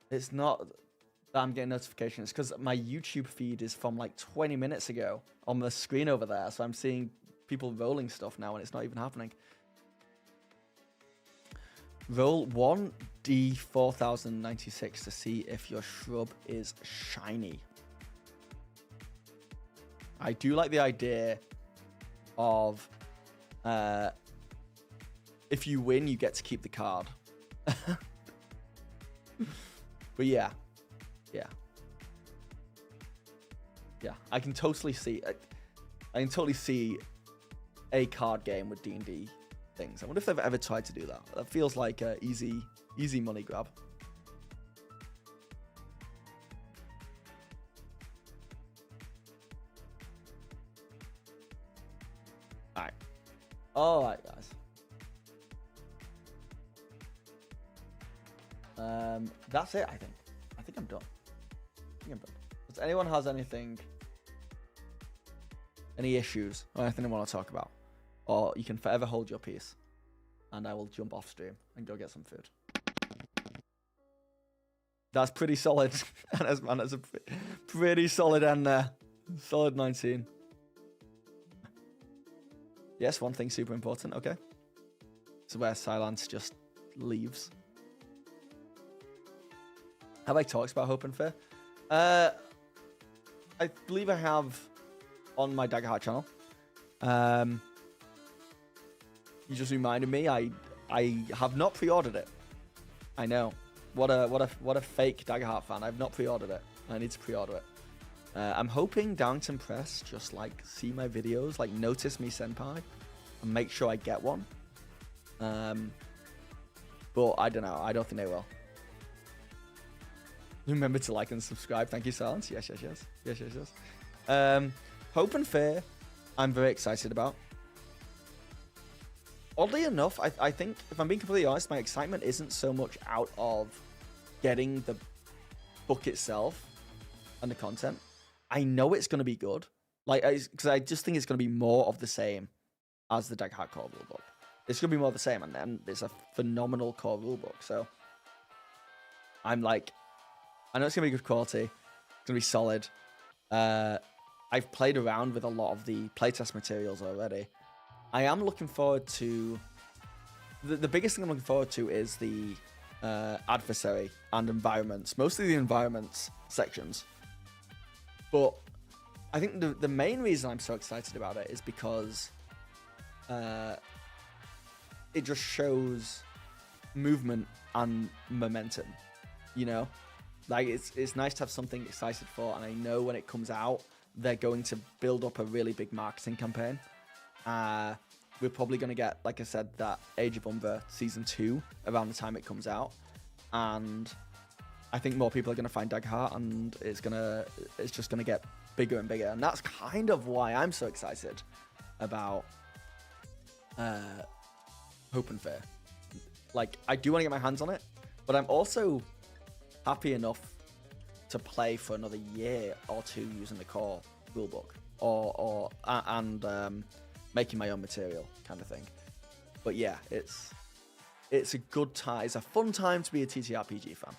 It's not... I'm getting notifications because my YouTube feed is from like 20 minutes ago on the screen over there, so I'm seeing people rolling stuff now and it's not even happening. Roll 1d4096 to see if your shrub is shiny. I do like the idea of if you win, you get to keep the card. But yeah. I can totally see. I can totally see a card game with D&D things. I wonder if they've ever tried to do that. That feels like a easy money grab. All right, guys. That's it. I think I'm done. Does anyone has anything? Any issues or anything they want to talk about? Or you can forever hold your peace. And I will jump off stream and go get some food. That's pretty solid. And that's a pretty solid end there. Solid 19. Yes, one thing super important. Okay. So where Silence just leaves. Have I talked about Hope and Fear? I believe I have on my Daggerheart channel. You just reminded me. I have not pre-ordered it. I know. What a fake Daggerheart fan. I've not pre-ordered it. I need to pre-order it. I'm hoping Downton Press just like see my videos, like notice me senpai, and make sure I get one. But I don't know. I don't think they will. Remember to like and subscribe. Thank you, Silence. Yes. Hope and Fear, I'm very excited about. Oddly enough, I think, if I'm being completely honest, my excitement isn't so much out of getting the book itself and the content. I know it's going to be good. Like, because I just think it's going to be more of the same as the Daggerheart core rulebook. It's going to be more of the same, and then it's a phenomenal core rulebook. So I'm like, I know it's going to be good quality. It's going to be solid. I've played around with a lot of the playtest materials already. I am looking forward to... The biggest thing I'm looking forward to is the adversary and environments. Mostly the environments sections. But I think the main reason I'm so excited about it is because it just shows movement and momentum, you know? Like, it's nice to have something excited for, and I know when it comes out, they're going to build up a really big marketing campaign. We're probably going to get, like I said, that Age of Umber Season 2 around the time it comes out. And I think more people are going to find Daggerheart, and it's just going to get bigger and bigger. And that's kind of why I'm so excited about Hope and Fear. Like, I do want to get my hands on it, but I'm also happy enough to play for another year or two using the core rulebook and making my own material kind of thing. But yeah, it's a good time. It's a fun time to be a TTRPG fan.